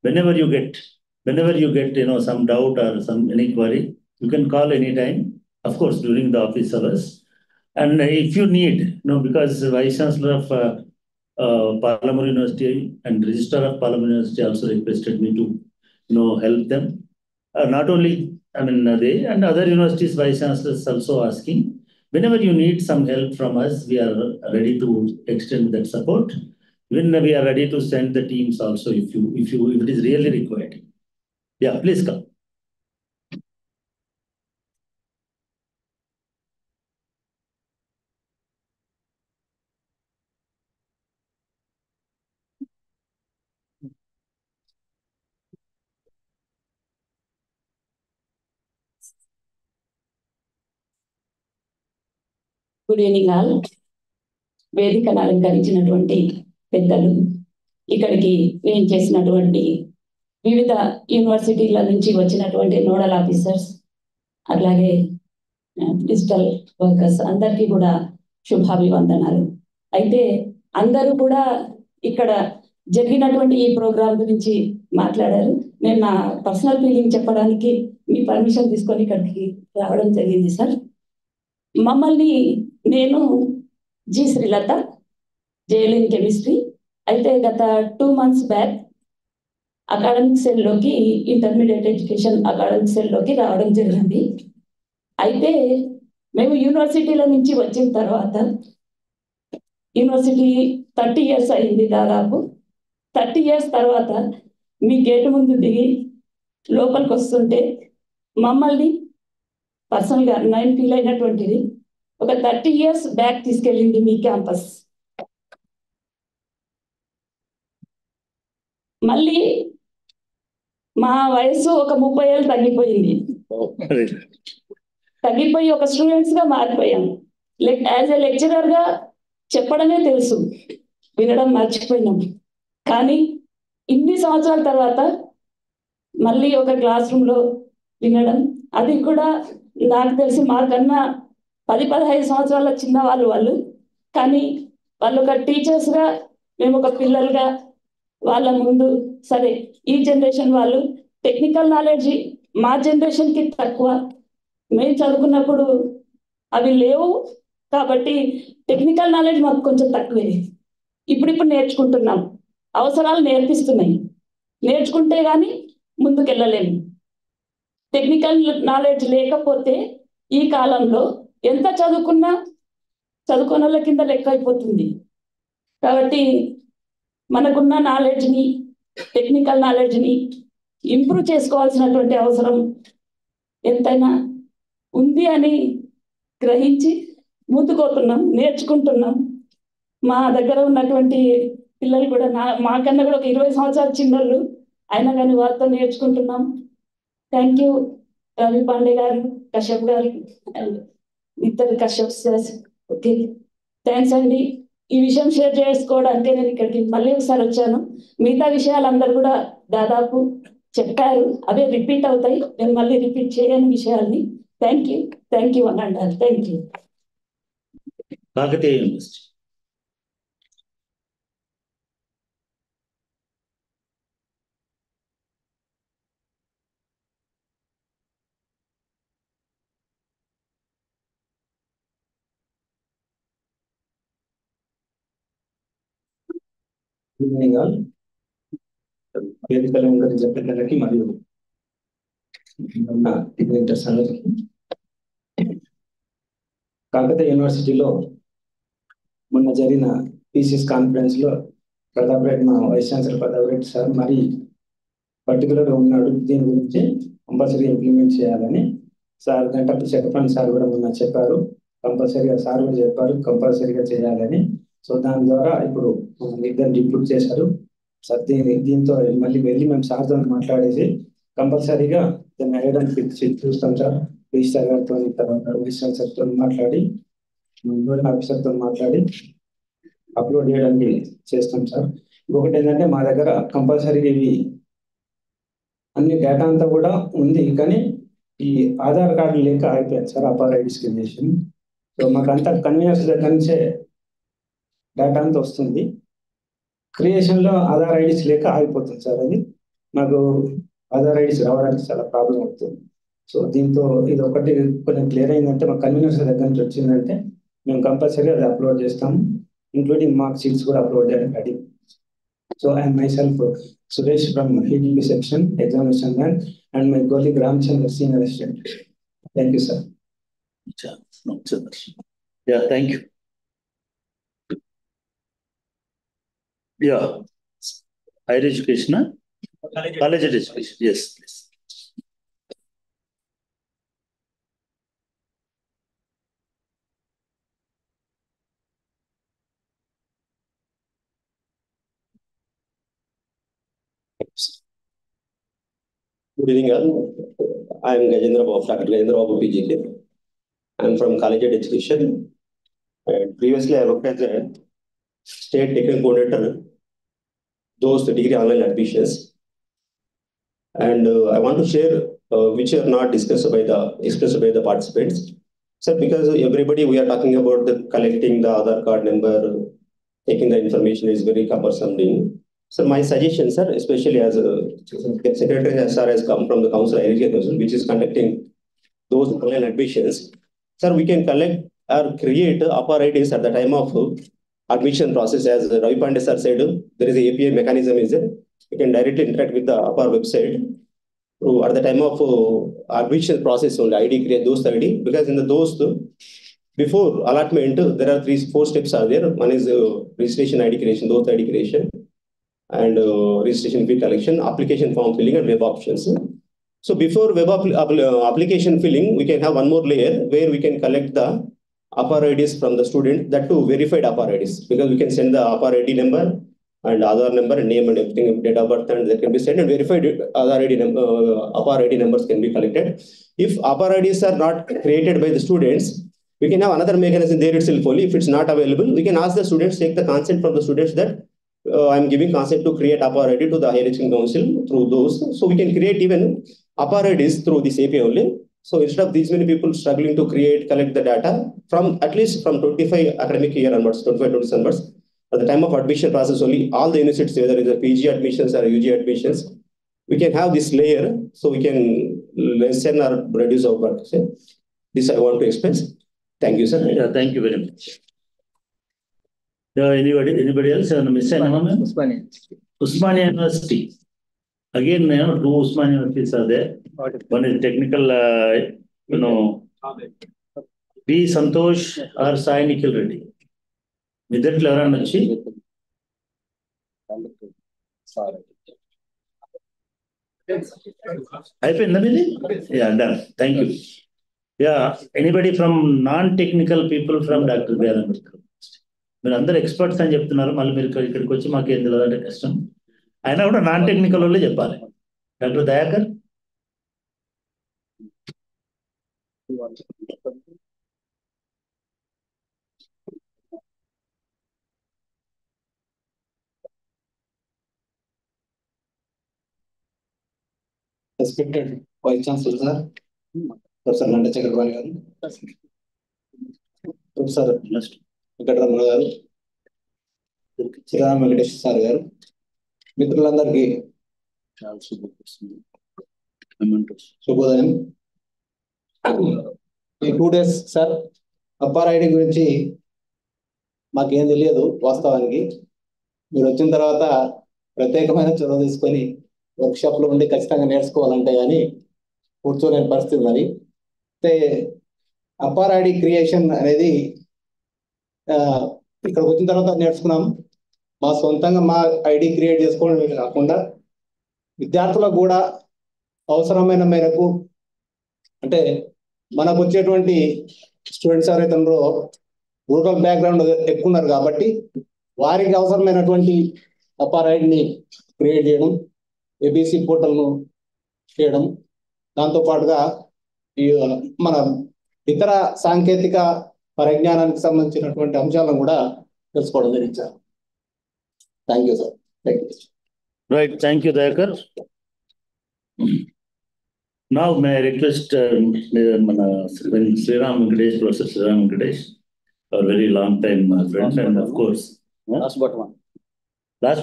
Whenever you get some doubt or any query, you can call anytime. Of course, during the office hours. And if you need, because Vice Chancellor of Palamur University and Registrar of Palamur University also requested me to help them. Not only they and other universities Vice Chancellors also asking. Whenever you need some help from us, we are ready to extend that support. Even we are ready to send the teams also if it is really required. Yeah, please come. Good evening all. వేదికను అలంకరించినటువంటి పెద్దలు, ఇక్కడికి ఏం చేసినటువంటి వివిధ యూనివర్సిటీల నుంచి వచ్చినటువంటి nodal officers, అలాగే డిజిటల్ వర్కర్స్ అందరికీ కూడా శుభాభివందనాలు. అయితే అందరూ కూడా ఇక్కడ జరిగినటువంటి ఈ ప్రోగ్రాం గురించి మాట్లాడారు. నేను నా పర్సనల్ ఫీలింగ్ చెప్పడానికి మీ పర్మిషన్ తీసుకొని ఇక్కడికి రావడం జరిగింది సార్. మమ్మల్ని నేను జి శ్రీలత, జేఎల్ఎన్ కెమిస్ట్రీ. అయితే గత 2 months బ్యాక్ అకాడమిక్ సెల్లోకి, ఇంటర్మీడియట్ ఎడ్యుకేషన్ అకాడమిక్ సెల్లోకి రావడం జరిగింది. అయితే మేము యూనివర్సిటీల నుంచి వచ్చిన తర్వాత యూనివర్సిటీ 30 years అయింది. దాదాపు 30 years తర్వాత మీ గేటు ముందు దిగి లోపలికి వస్తుంటే మమ్మల్ని పర్సనల్గా నేను ఫీల్ అయినటువంటిది, ఒక 30 years బ్యాక్ తీసుకెళ్ళింది మీ క్యాంపస్. మళ్ళీ మా వయసు ఒక 30 ఏళ్ళు తగ్గిపోయింది. తగ్గిపోయి ఒక స్టూడెంట్స్గా మారిపోయాం. యాజ్ ఎ లెక్చరర్గా చెప్పడమే తెలుసు, వినడం మర్చిపోయినాం. కానీ ఇన్ని సంవత్సరాల తర్వాత మళ్ళీ ఒక క్లాస్ రూమ్లో వినడం, అది కూడా నాకు తెలిసి మాకన్నా 10-15 సంవత్సరాల చిన్న వాళ్ళు. కానీ వాళ్ళు ఒక టీచర్స్గా, మేము ఒక పిల్లలుగా వాళ్ళ ముందు, సరే ఈ జనరేషన్ వాళ్ళు టెక్నికల్ నాలెడ్జ్ మా జనరేషన్కి తక్కువ, మేము చదువుకున్నప్పుడు అవి లేవు కాబట్టి టెక్నికల్ నాలెడ్జ్ మాకు కొంచెం తక్కువే. ఇప్పుడు నేర్చుకుంటున్నాం. అవసరాలు నేర్పిస్తున్నాయి. నేర్చుకుంటే కానీ ముందుకెళ్ళలేము. టెక్నికల్ నాలెడ్జ్ లేకపోతే ఈ కాలంలో ఎంత చదువుకున్నా చదువుకున్న వాళ్ళ కింద లెక్క అయిపోతుంది. కాబట్టి మనకున్న నాలెడ్జ్ని, టెక్నికల్ నాలెడ్జ్ని ఇంప్రూవ్ చేసుకోవాల్సినటువంటి అవసరం ఎంతైనా ఉంది అని గ్రహించి ముందుకోతున్నాం, నేర్చుకుంటున్నాం. మా దగ్గర ఉన్నటువంటి పిల్లలు కూడా మాకన్నా కూడా ఒక 20 సంవత్సరాల చిన్నోళ్ళు, అయినా కానీ వారితో నేర్చుకుంటున్నాం. థ్యాంక్ యూ రవి పాండే గారు, కశ్యప్ గారు, ఇద్దరు కశ్యప్ సార్. ఓకే, థ్యాంక్స్ అండి. ఈ విషయం షేర్ చేసుకోవడానికి నేను ఇక్కడికి మళ్ళీ ఒకసారి వచ్చాను. మిగతా విషయాలందరూ కూడా దాదాపు చెప్పారు, అవే రిపీట్ అవుతాయి. నేను మళ్ళీ రిపీట్ చేయని విషయాల్ని. థ్యాంక్ యూ అని అంటారు. Thank you. Kakatiya university. Evening all. వేదికలు ఉందని పిల్లలకి మరియు ఇంటర్స్ అందరికి కాకతీయ యూనివర్సిటీలో మొన్న జరిగిన పీసీఎస్ కాన్ఫరెన్స్ లో ప్రతాప్ రెడ్డి, మా vice chancellor Pratap Reddy sir మరి పర్టికులర్గా ఉన్నాడు. దీని గురించి కంపల్సరీ ఇంప్లిమెంట్ చేయాలని సార్ గంటప్పుడు చక్రపాణి సార్ కూడా మొన్న చెప్పారు. కంపల్సరీగా సార్ కూడా చెప్పారు కంపల్సరీగా చేయాలని. సో దాని ద్వారా ఇప్పుడు ఇద్దరు డిప్యూట్ చేశారు సార్. దీంతో మళ్ళీ వెళ్ళి మేము సార్తో మాట్లాడేసి కంపల్సరీగా దాన్ని వేయడానికి చూస్తాం సార్. రిజిస్టర్ గారితో, తర్వాత వైస్ ఛాన్సలర్తో మాట్లాడి, ఆఫీసర్తో మాట్లాడి అప్లోడ్ చేయడానికి చేస్తాం సార్. ఇంకొకటి ఏంటంటే మా దగ్గర కంపల్సరీ ఇవి అన్ని డేటా అంతా కూడా ఉంది, కానీ ఈ ఆధార్ కార్డు లేక అయిపోయింది sir. APAAR IDs creation. So మాకు అంతా కన్వీనర్స్ దగ్గర నుంచే డేటా అంతా వస్తుంది. క్రియేషన్లో ఆధార్ ఐడీస్ లేక ఆగిపోతుంది సార్. అది మాకు ఆధార్ ఐడీస్ రావడానికి చాలా ప్రాబ్లం అవుతుంది. సో దీంతో ఇది ఒకటి కొంచెం క్లియర్ అయిందంటే, మా కన్వీనర్స్ దగ్గర నుంచి వచ్చిందంటే మేము కంపల్సరీ అది అప్లోడ్ చేస్తాము, ఇంక్లూడింగ్ మార్క్ షీట్స్ కూడా అప్లోడ్ చేయడానికి ready. So I am myself Suresh from HDB section, examination man, and my colleague Ramchandra, senior assistant. Thank you, sir. Yeah, thank you. Yeah, higher education, huh? College education. Yes, please. Good evening, all. I am Gajendra Babu, Dr. Gajendra Babu, PGK. I am from College Education. And previously, I worked as a state technical coordinator, those degree online admissions. And I want to share which are not expressed by the participants. So because everybody we are talking about the collecting the Aadhaar card number, taking the information is very cumbersome thing. So my suggestion, sir, especially as a secretary SR has come from the council, which is conducting those online admissions. Sir, we can collect or create APAAR IDs at the time of admission process. As Ravi Pandey sir said, there is a API mechanism is there. You can directly interact with the APAAR website. So at the time of admission process only, ID create those ID, because in the those before allotment, there are 4 steps are there. One is registration ID creation, those ID creation, and registration fee collection, application form filling, and web options. So before web application filling, we can have one more layer where we can collect the APAAR IDs from the student, that too verified APAAR IDs, because we can send the APAAR ID number and Aadhaar number and name and everything, date of birth, and that can be sent, and verified APAAR ID numbers can be collected. If APAAR IDs are not created by the students, we can have another mechanism there itself only. If it's not available, we can ask the students, take the consent from the students that I'm giving consent to create APAAR ID to the Higher Education Council through those. So we can create even APAAR IDs through this API only. So instead of these many people struggling to collect the data from at least from 25 academic year onwards, 25-26 onwards, at the time of admission process only, all the universities, whether it's a PG admissions or UG admissions, we can have this layer, so we can lessen or reduce our work. So this I want to express. Thank you, sir. Yeah, thank you very much. Anybody else? Miss Anna, Usmania University. Again, two Usmania universities are there. One is technical, B. Santosh or Sai Nikhil Reddy. Middaట్లో ఎవరన్నా వచ్చి అయిపోయిందా మీది? Yeah, done. Thank you. Yeah, anybody from non-technical people from Dr. B.R. Ambedkar. మీరు అందరు experts అని చెప్తున్నారు, మళ్ళీ మీరు ఇక్కడికి వచ్చి మాకేం తెలియదంటే కష్టం. అయినా కూడా నాన్ టెక్నికల్ వాళ్ళే చెప్పాలి. Doctor Dayakar. Respected Vice Chancellor, sir, Professor Nanda Chakrabarti garu, Professor Venkatramana garu, Sriram Venkatesh sir garu, మిత్రులందరికీ శుభోదయం. ఈ 2 days సార్ అపార్ ఐడి గురించి మాకేం తెలియదు వాస్తవానికి. మీరు వచ్చిన తర్వాత ప్రత్యేకమైన చొరవ తీసుకొని వర్క్షాప్లో ఉండి ఖచ్చితంగా నేర్చుకోవాలంటే కానీ కూర్చోలేని పరిస్థితి ఉన్నది. అయితే అపార్ ఐడి క్రియేషన్ అనేది ఇక్కడికి వచ్చిన తర్వాత నేర్చుకున్నాం. మా సొంతంగా మా ఐడి క్రియేట్ చేసుకోవడం కాకుండా విద్యార్థులకు కూడా అవసరమైన మేరకు, అంటే మనకు వచ్చేటువంటి స్టూడెంట్స్ ఎవరైతే ఉన్నారో రూరల్ బ్యాక్గ్రౌండ్ ఎక్కువ ఉన్నారు కాబట్టి వారికి అవసరమైనటువంటి అపార్ ఐడిని క్రియేట్ చేయడం, ఏబిసి పోర్టల్ను చేయడం, దాంతోపాటుగా ఈ మన ఇతర సాంకేతిక పరిజ్ఞానానికి సంబంధించినటువంటి అంశాలను కూడా తెలుసుకోవడం జరిగింది. Thank you sir. Thank you. Right, thank you, Dayakar. Now may I request Sriram Venkatesh, Professor Sriram Venkatesh, a very long time friend, and of course, last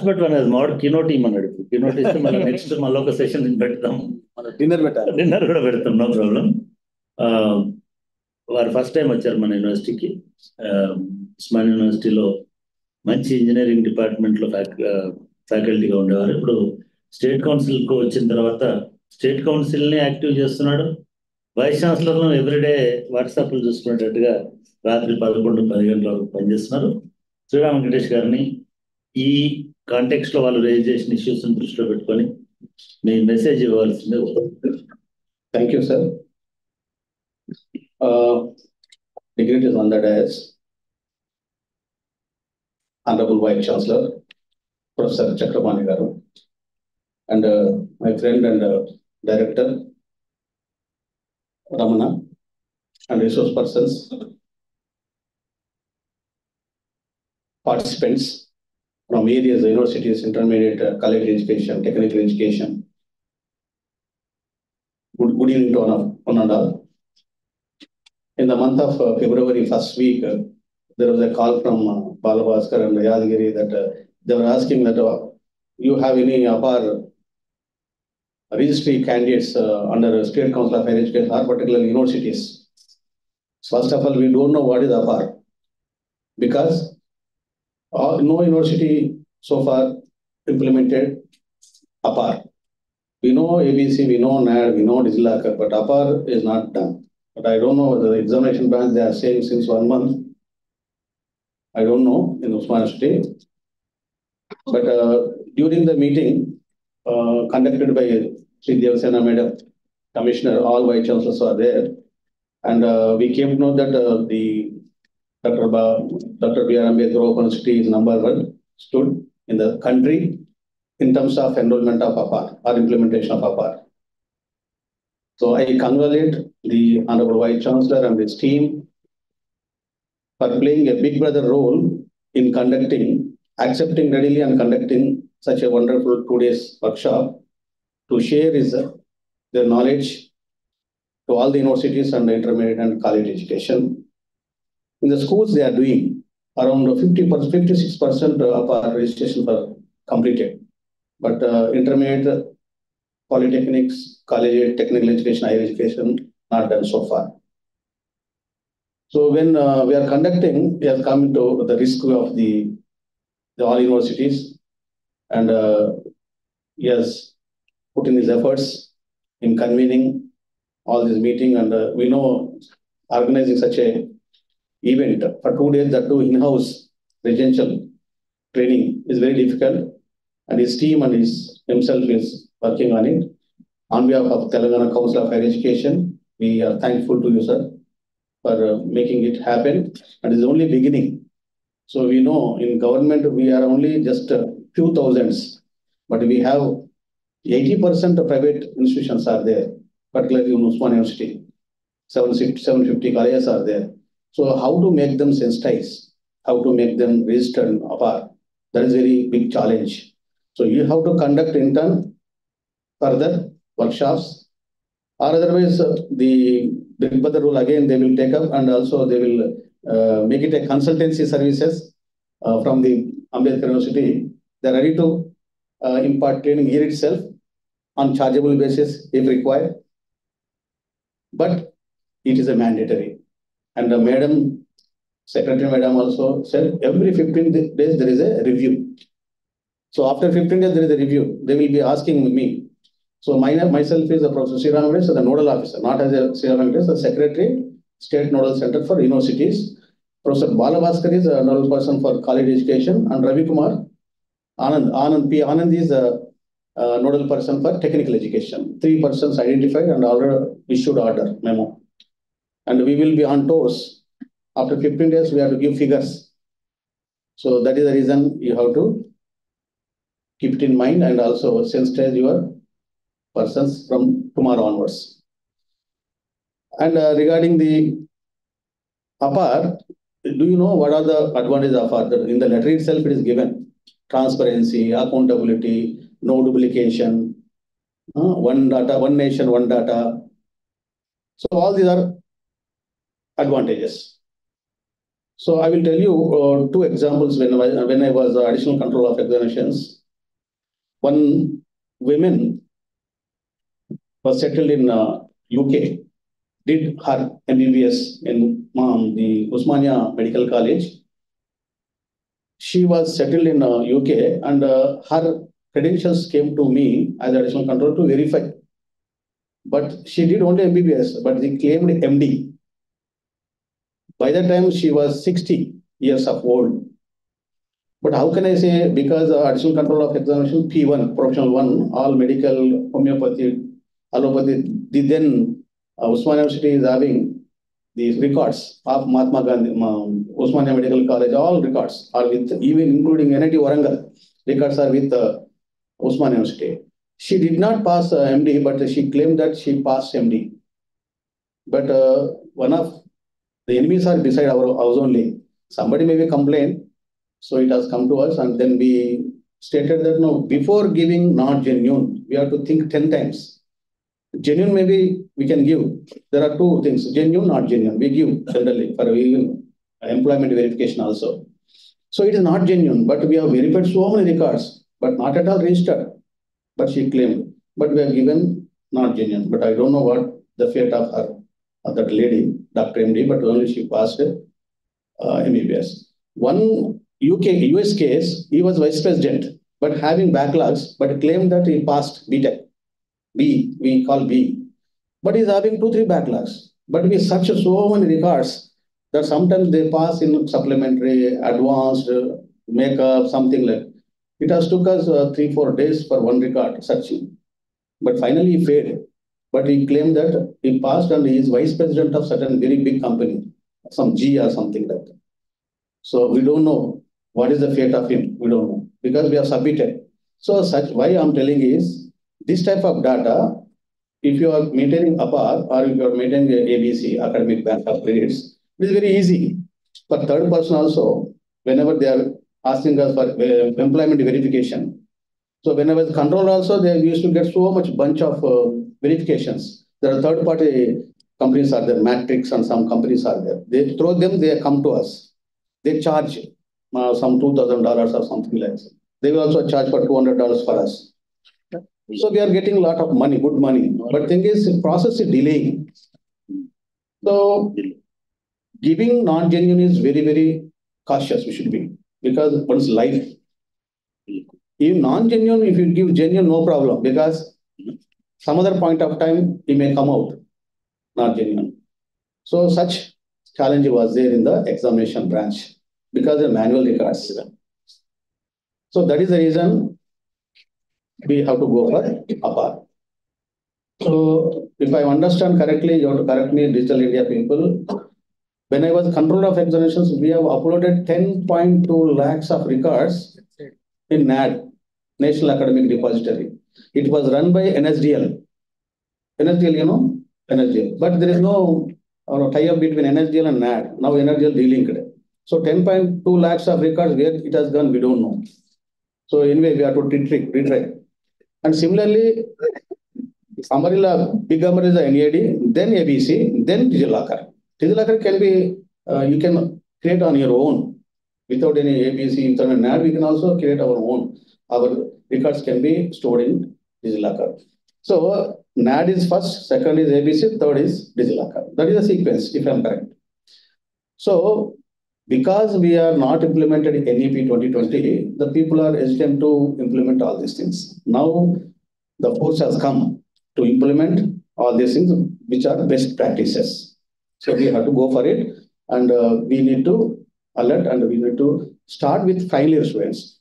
but one is more keynote team anadu. Keynote is next maloka session in bedtam. Dinner kuda bedtam, no problem. Our first time వచ్చారు మన యూనివర్సిటీకి. ఉస్మానియా యూనివర్సిటీలో మంచి engineering డిపార్ట్మెంట్లో ఫ్యాకల్టీగా ఉండేవారు. ఇప్పుడు state కౌన్సిల్కి వచ్చిన తర్వాత స్టేట్ కౌన్సిల్ని యాక్టివ్ చేస్తున్నాడు. వైస్ ఛాన్సలర్ను ఎవ్రీడే వాట్సాప్లు చూసుకునేటట్టుగా రాత్రి 11-10 గంటల వరకు పనిచేస్తున్నారు. శ్రీరామ్ వెంకటేష్ గారిని ఈ కాంటెక్స్లో వాళ్ళు రేజ్ చేసిన ఇష్యూస్ని దృష్టిలో పెట్టుకొని మీ మెసేజ్ ఇవ్వాల్సిందే. Thank you sir. Dignitaries on the dais, Honorable Vice Chancellor, Professor Chakrabarti garu, and my friend and Director Ramana, and resource persons, participants from various universities, intermediate, college education, technical education. Good evening to one and all. In the month of February, first week, there was a call from Balabhaskar and Yadgiri that they were asking that you have any APAAR registry candidates under State Council of Higher Education or particularly universities. First of all, we don't know what is APAAR because no university so far implemented APAAR. We know ABC, we know NAD, we know DigiLocker, but APAAR is not done. But I don't know the examination branch, they are saying since 1 month. I don't know in Usmania University. But during the meeting conducted by Sri Devasena Madam, Commissioner, all Vice Chancellors are there. And we came to know that the Dr. B.R. Ambedkar Open University is number 1 stood in the country in terms of enrollment of APAAR or implementation of APAAR. So I congratulate the Honorable Vice Chancellor and his team for playing a big brother role in accepting readily and conducting such a wonderful 2 days workshop to share their knowledge to all the universities and the intermediate and college education. In the schools, they are doing around 56% of our registration for completed, but intermediate, polytechnics, college, technical education, higher education, not done so far. So when we are conducting, we have come to the risk of the all universities, and he has put in his efforts in convening all this meeting, and we know organizing such a event for 2 days, that too in-house residential training is very difficult, and his team and himself is working on it. On behalf of Telangana Council of Higher Education, we are thankful to you, sir, for making it happen, and it's only beginning. So we know in government we are only just a few thousands, but we have 80% of private institutions are there, particularly in Usman University. 750 colleges are there. So how to make them sensitize, how to make them register in APAAR, that is very big challenge. So you have to conduct intern further workshops, or otherwise the Big Brother rule again they will take up, and also they will make it a consultancy services from the Ambedkar University. They are ready to impart training here itself on chargeable basis if required. But it is a mandatory. And the madam, secretary madam also said every 15 days there is a review. So after 15 days there is a review. They will be asking me. So myself is a Professor Sriram Venkateswaran, so the nodal officer, not as a Sriram Venkateswaran, the secretary, State Nodal Center for Universities. Professor Balabhaskar is a nodal person for college education, and Ravi Kumar Anand P. Anand is a nodal person for technical education. 3 persons identified and already issued order memo. And we will be on toes. After 15 days, we have to give figures. So that is the reason you have to keep it in mind, and also sensitize your persons from tomorrow onwards. And regarding the APAAR, do you know what are the advantages of APAAR? In the letter itself, it is given transparency, accountability, no duplication, one data, one nation, one data. So all these are advantages. So I will tell you 2 examples when I was additional control of examinations. One woman was settled in UK, did her MBBS in the Usmania Medical College. She was settled in UK, and her credentials came to me as additional control to verify. But she did only MBBS, but they claimed MD. By that time, she was 60 years of old. But how can I say, because additional control of examination, P1, professional 1, all medical, homeopathy, allopathy, then Usmania University is having these records of Mahatma Gandhi, Usmania Medical College, all records are with, even including NIT Warangal, records are with Usmania University. She did not pass MD, but she claimed that she passed MD. But one of the enemies are beside our house only. Somebody maybe complained, so it has come to us, and then we stated that no, before giving not genuine, we have to think 10 times. Genuine maybe we can give. There are 2 things, genuine, not genuine. We give generally for even employment verification also. So it is not genuine, but we have verified so many records, but not at all registered. But she claimed, but we have given not genuine. But I don't know what the fate of her, of that lady, Dr. MD, but only she passed MBBS. One US case, he was vice president, but having backlogs, but claimed that he passed BTech. B, we call B. But he's having 2-3 backlogs. But we search so many records that sometimes they pass in supplementary, advanced, makeup, something like. It has took us 3-4 days for one record searching. But finally he failed. But he claimed that he passed, and he is vice president of certain very big company, some G or something like that. So we don't know what is the fate of him. We don't know, because we have submitted. So why I'm telling is, this type of data, if you are maintaining APAAR or if you are maintaining ABC, academic bank of credits, it is very easy. For third person also, whenever they are asking us for employment verification. So whenever the control also, they used to get so much bunch of verifications. There are third party companies are there, Matrix and some companies are there. They throw them, they come to us. They charge some $2,000 or something like that. They will also charge for $200 for us. So we are getting a lot of money, good money. But thing is, the process is delaying. So giving non-genuine is very, very cautious we should be. Because one's life If non-genuine, if you give genuine, no problem, because some other point of time, it may come out not genuine. So such challenge was there in the examination branch because of manual records. So that is the reason we have to go for APAAR. So if I understand correctly, you have to correct me, Digital India people. When I was controller of examinations, we have uploaded 10.2 lakhs of records in NAD, National Academic Depository. It was run by NSDL. NSDL, you know? NSDL. But there is no tie-up between NSDL and NAD. Now NSDL delinked. So 10.2 lakhs of records, where it has gone, we don't know. So anyway, we have to retry. And similarly, umbrella, big umbrella is the NAD, then ABC, then DigiLocker. DigiLocker can be, you can create on your own without any ABC, internet NAD. We can also create our own. Our records can be stored in DigiLocker. So NAD is first, second is ABC, third is DigiLocker. That is the sequence, if I'm correct. So because we are not implemented in NEP 2020, the people are hesitant to implement all these things. Now the force has come to implement all these things, which are best practices. So we have to go for it, and we need to alert, and we need to start with final year students.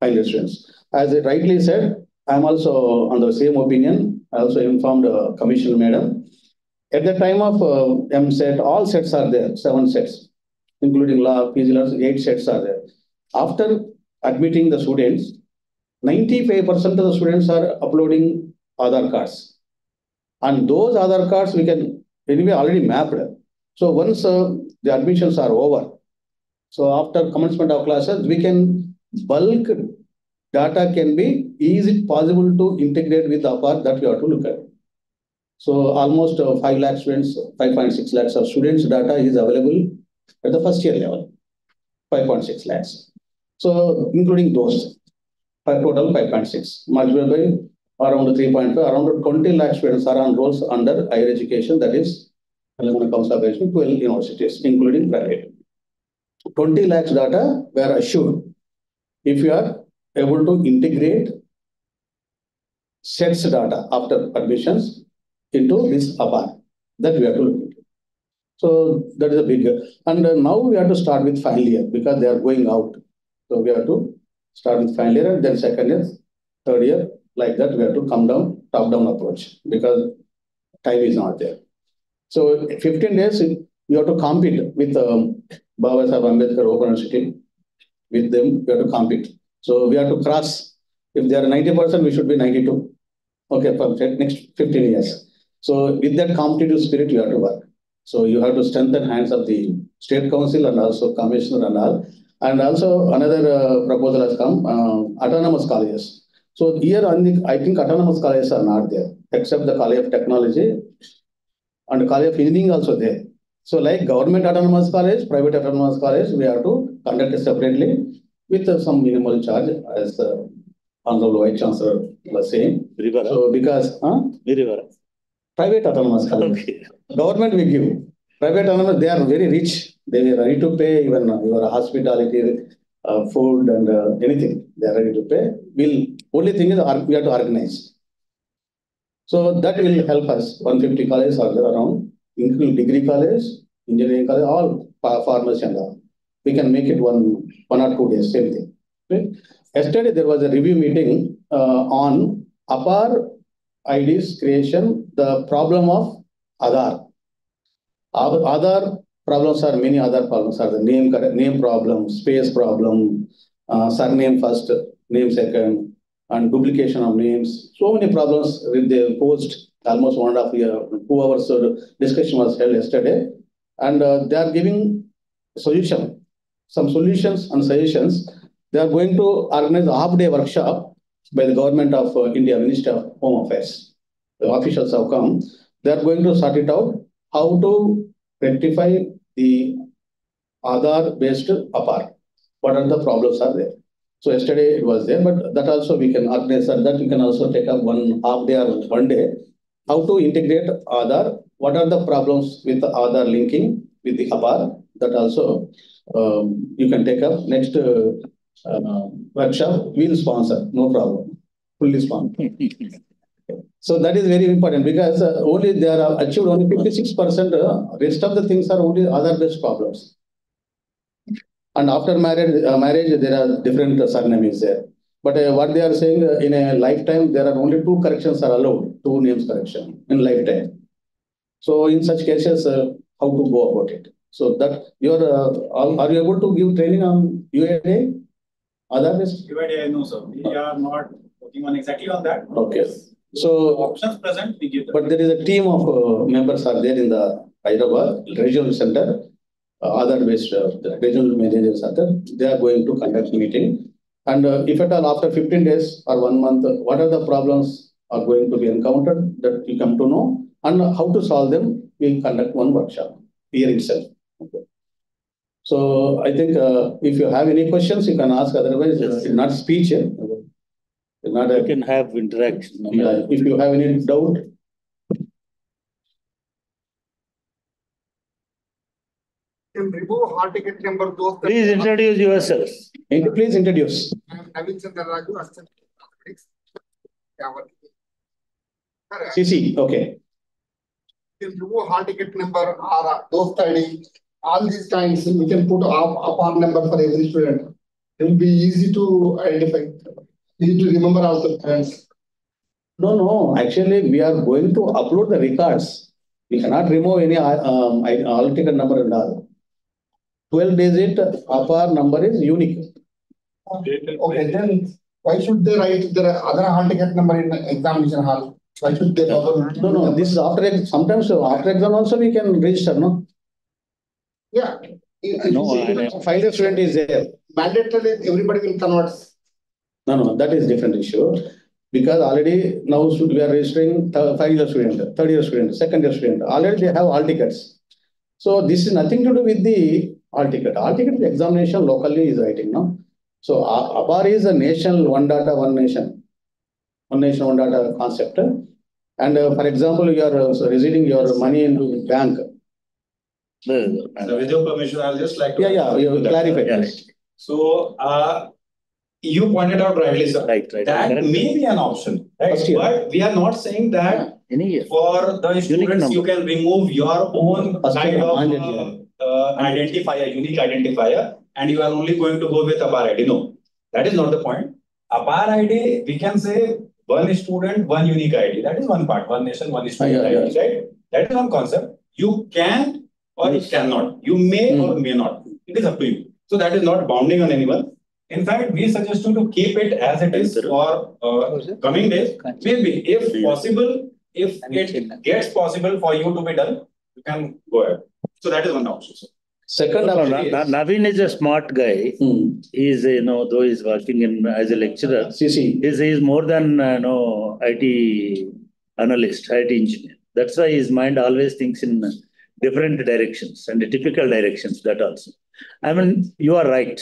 Final year students. As I rightly said, I am also on the same opinion. I also informed Commissioner Madam. At the time of MSET, all sets are there, 7 sets, including law, PG laws, 8 sets are there. After admitting the students, 95% of the students are uploading Aadhaar cards. And those Aadhaar cards we can anyway already mapped. So once the admissions are over, so after commencement of classes, we can bulk data can be, is it possible to integrate with APAAR, that we have to look at. So almost 5 lakh students, 5.6 lakhs of students data is available at the first year level, 5.6 lakhs. So including those, total 5.6, multiplied by around 3.5, around 20 lakh students are on rolls under higher education, that is Telangana Council of Education, 12 universities, including private. 20 lakhs data were assured if you are able to integrate sets data after admissions into this APAAR, that we have to look into. So that is a big, and now we have to start with final year because they are going out. So we have to start with final year and then second year, third year, like that we have to come down, top-down approach because time is not there. So 15 days, you have to compete with Baba Sahib Ambedkar Open University. With them, we have to compete. So we have to cross. If they are 90%, we should be 92. Okay, for next 15 years. So with that competitive spirit, you have to work. So you have to strengthen hands of the State Council and also Commissioner and all. And also another proposal has come, autonomous colleges. So here, I think autonomous colleges are not there, except the College of Technology and College of Engineering also there. So like government autonomous college, private autonomous college, we have to conduct it separately with some minimal charge, as Honorable Vice Chancellor was saying. So because private autonomous college, government we give. Private autonomous, they are very rich. They are ready to pay even your hospitality, food and anything. They are ready to pay. Only thing is we have to organize. So that will help us. 150 colleges are there around, including degree college, engineering college, all pharmacy and all. We can make it one or 2 days, same thing. Okay? Yesterday there was a review meeting on APAAR IDs creation, the problem of Aadhaar. Other problems are many other problems are the name problem, space problem, surname first, name second, and duplication of names. So many problems with the post, almost 1.5 years, 2 hours discussion was held yesterday. And they are giving solution, some solutions and suggestions. They are going to organize a half-day workshop by the Government of India, Ministry of Home Affairs. The officials have come. They are going to sort it out, how to rectify the Aadhaar-based APAAR. What are the problems are there? So yesterday it was there, but that also we can organize that. You can also take up one half day or 1 day. How to integrate Aadhaar? What are the problems with the Aadhaar linking with the APAAR? That also you can take up. Next workshop, we'll sponsor, no problem, fully sponsor. So that is very important because only they are achieved only 56%. Rest of the things are only other-based problems. And after marriage, there are different surnames there. But what they are saying, in a lifetime, there are only 2 corrections are allowed, 2 names correction in lifetime. So in such cases, how to go about it? So that are you able to give training on UAA? Other-based? UAA, no, sir. We are not working on exactly on that. Okay. So Options present, we give them. but there is a team of members are there in the Hyderabad regional center. Other-based regional managers are there. They are going to conduct meeting. And if at all after 15 days or 1 month, what are the problems are going to be encountered that you come to know and how to solve them, we'll conduct one workshop here itself. Okay. So I think if you have any questions, you can ask. Otherwise, it's not speech. Not you can have interaction. Yeah, if you have any doubt. Can remove hall ticket number those. Please introduce yourself. Please introduce. I am Navin Chandra Raju, assistant mathematics. CC, okay. Can remove hall ticket number or those ID. All these kinds we can put APAAR number for every student. It will be easy to identify. Easy to remember all the parents. No. Actually, we are going to upload the records. We cannot remove any hall ticket number and all. 12-digit APAAR number is unique. Okay, then why should they write the other hall ticket number in the examination hall? Why should they bother? No. This is after sometimes after exam also we can register, no? Yeah. No, final student is there. Mandatorily, everybody will convert. No, that is different issue. Because already now we are registering final student, third year student, second year student. Already they have all tickets. So this is nothing to do with the all ticket. All ticket examination locally is writing, no? So APAAR is a nation, one data, one nation. One nation, one data concept. And for example, you are receiving your money into bank. So with your permission, I'll just like to you clarify. Yes. So you pointed out rightly, sir. Right. That may be an option, right? But we are not saying that for the students you can remove your own kind of identifier, unique identifier, and you are only going to go with APAAR ID. No, that is not the point. APAAR ID, we can say one student, one unique ID. That is one part. One nation, one student ID, right? That is one concept. You can or you cannot. You may or may not. It is up to you. So that is not bounding on anyone. In fact, we suggest you to keep it as it is for coming days. Maybe, if possible, if it gets possible for you to be done, you can go ahead. So that is one option. Sir. Second option is Navin is a smart guy. He is, though he's working as a lecturer, he is more than IT analyst, IT engineer. That's why his mind always thinks in different directions and typical directions. That also. I mean, you are right.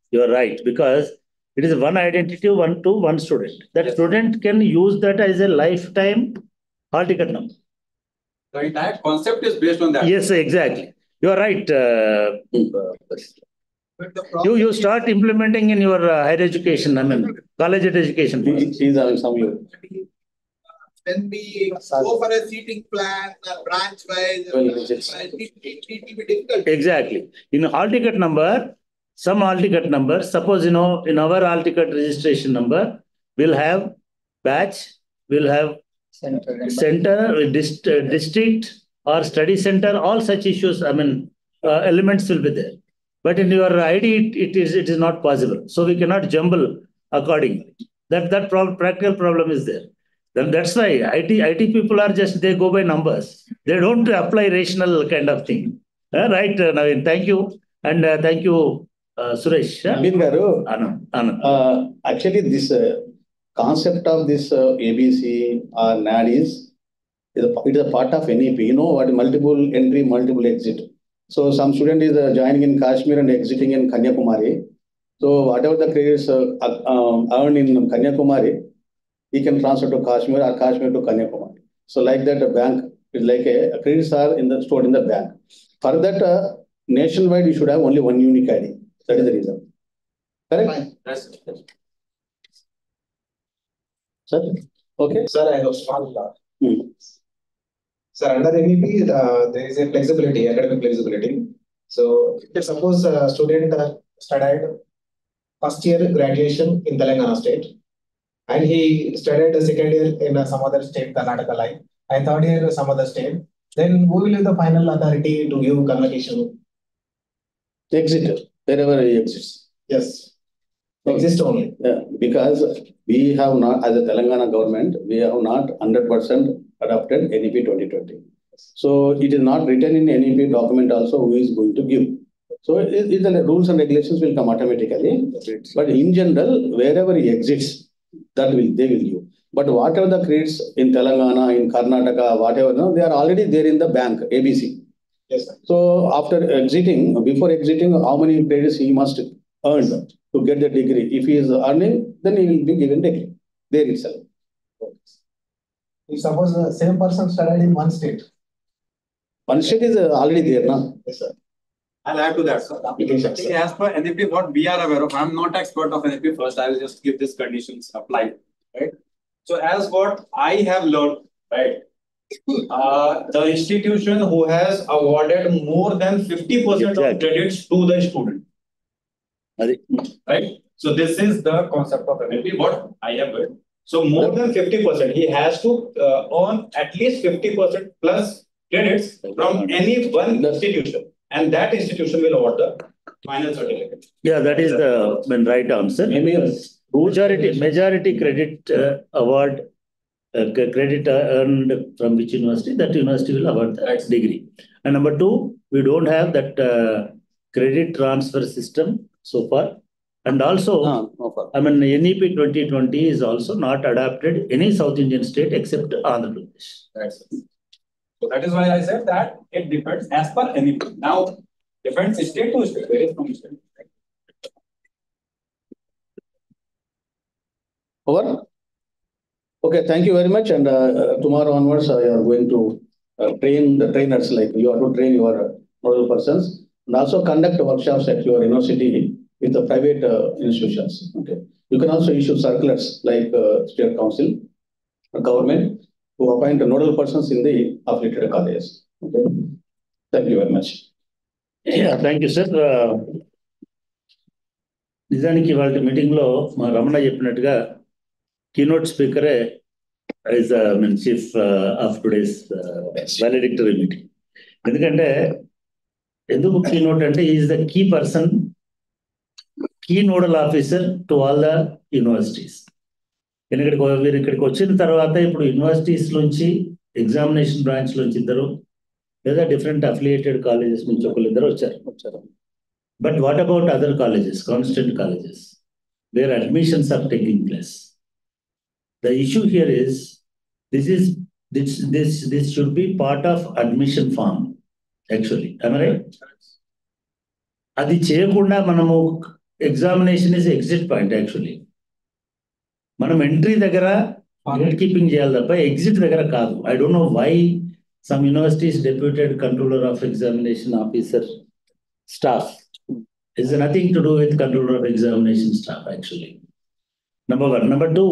You are right, because it is one identity, one student. That student can use that as a lifetime hall ticket number. The entire concept is based on that. Yes, exactly. You are right. You start implementing in your higher education, I mean, college education. When we go for a seating plan, branch wise, it will be difficult. Exactly. In hall ticket number, some hall ticket number, suppose, in our hall ticket registration number, we'll have batch, we'll have center, district or study center, all such issues, I mean, elements will be there. But in your ID, it is not possible. So we cannot jumble accordingly. That practical problem is there. Then that's why IT people are just, they go by numbers. They don't apply rational kind of thing. Right, Navin, thank you. And thank you, Suresh. Actually, this concept of this ABC or NAD is a part of NEP. You know what? Multiple entry, multiple exit. So some student is joining in Kashmir and exiting in Kanyakumari. So whatever the credits earned in Kanyakumari, he can transfer to Kashmir or Kashmir to Kanyakumari. So like that, a bank is like a credits are stored in the bank. For that, nationwide, you should have only one unique ID. That is the reason. Correct? Sir, okay. Sir, I have small. Sir, under NEP, there is a flexibility, academic flexibility. So, if suppose a student studied first year graduation in Telangana state, and he studied the second year in some other state, Karnataka line, and third year some other state, then who will have the final authority to give convocation? Exit, wherever he exists. Yes. Exist only. Yeah, because we have not, as a Telangana government, we have not 100% adopted NEP 2020. So it is not written in NEP document also who is going to give. So the rules and regulations will come automatically. But in general, wherever he exists, they will give. But whatever the credits in Telangana, in Karnataka, whatever, no, they are already there in the bank, ABC. Yes, sir. So after exiting, before exiting, how many credits he must earn to get the degree? If he is earning, then he will be given degree there itself. If suppose the same person studied in one state. One state is already there, no? Yes, sir. I'll add to that, sir. Application. As per NEP, what we are aware of, I'm not expert of NEP. First, I will just give these conditions applied, right? So, as what I have learned, right, the institution who has awarded more than 50% of credits to the student, right? So, this is the concept of NEP. What I have heard. So, more than 50%, he has to earn at least 50% plus credits from any one institution. And that institution will award the final certificate. Yeah, that is the right answer. Majority credit award, credit earned from which university, that university will award the degree. And number two, we don't have that credit transfer system so far. And also, NEP 2020 is also not adopted any South Indian state except Andhra Pradesh. That's it. So that is why I said that it depends as per NEP. Now, depends state to state, varies from state. Over? Okay, thank you very much. And tomorrow onwards, you are going to train the trainers, like you have to train your nodal persons and also conduct workshops at your university with the private institutions. Okay. You can also issue circulars like state council, government, who appoint nodal persons in the affiliated colleges. Okay. Thank you very much. Yeah, thank you, sir. నిజానికి వాళ్ళ meeting లో మా రమణ చెప్పినట్టుగా keynote స్పీకరే is chief of today's valedictory meeting. ఎందుకంటే ఎందుకు keynote అంటే he is the key person, key nodal officer to all the universities. ఎందుకంటే వీరు ఇక్కడికి వచ్చిన తర్వాత ఇప్పుడు యూనివర్సిటీస్ నుంచి ఎగ్జామినేషన్ బ్రాంచ్ నుంచి ఇద్దరు లేదా డిఫరెంట్ అఫిలియేటెడ్ కాలేజెస్ నుంచి ఒకళ్ళిద్దరు వచ్చారు. But what about other colleges, constant colleges, where admissions are taking place? The issue here is this should be part of admission form actually. Am I right? అది చేయకుండా మనము examination is exit point actually. మనం entry దగ్గర gate keeping చేయాలి తప్ప exit దగ్గర కాదు. I don't know why some universities deputed controller of examination officer staff is nothing to do with controller of examination staff actually. Number one. Number two,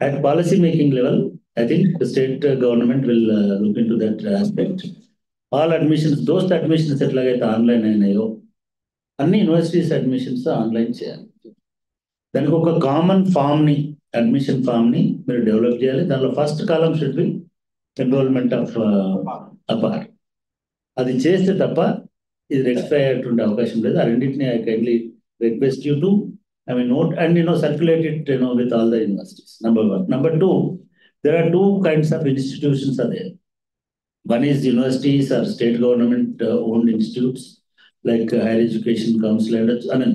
at policy making level, I think the state government will look into that aspect. All admissions, those admissions etlagaithe online ayinayo, anni universities admissions online cheyali. Daniki oka common form ni, admission form ni meer develop cheyali. Danlo first column should be enrollment of APAAR. Adi cheste tappa ఇది rectify అయ్యేటువంటి అవకాశం లేదు. ఆ రెండింటిని I kindly request you to note and circulate it with all the universities. Number one. Number two, there are two kinds of institutions are there. One is universities or state government owned institutes like higher education council and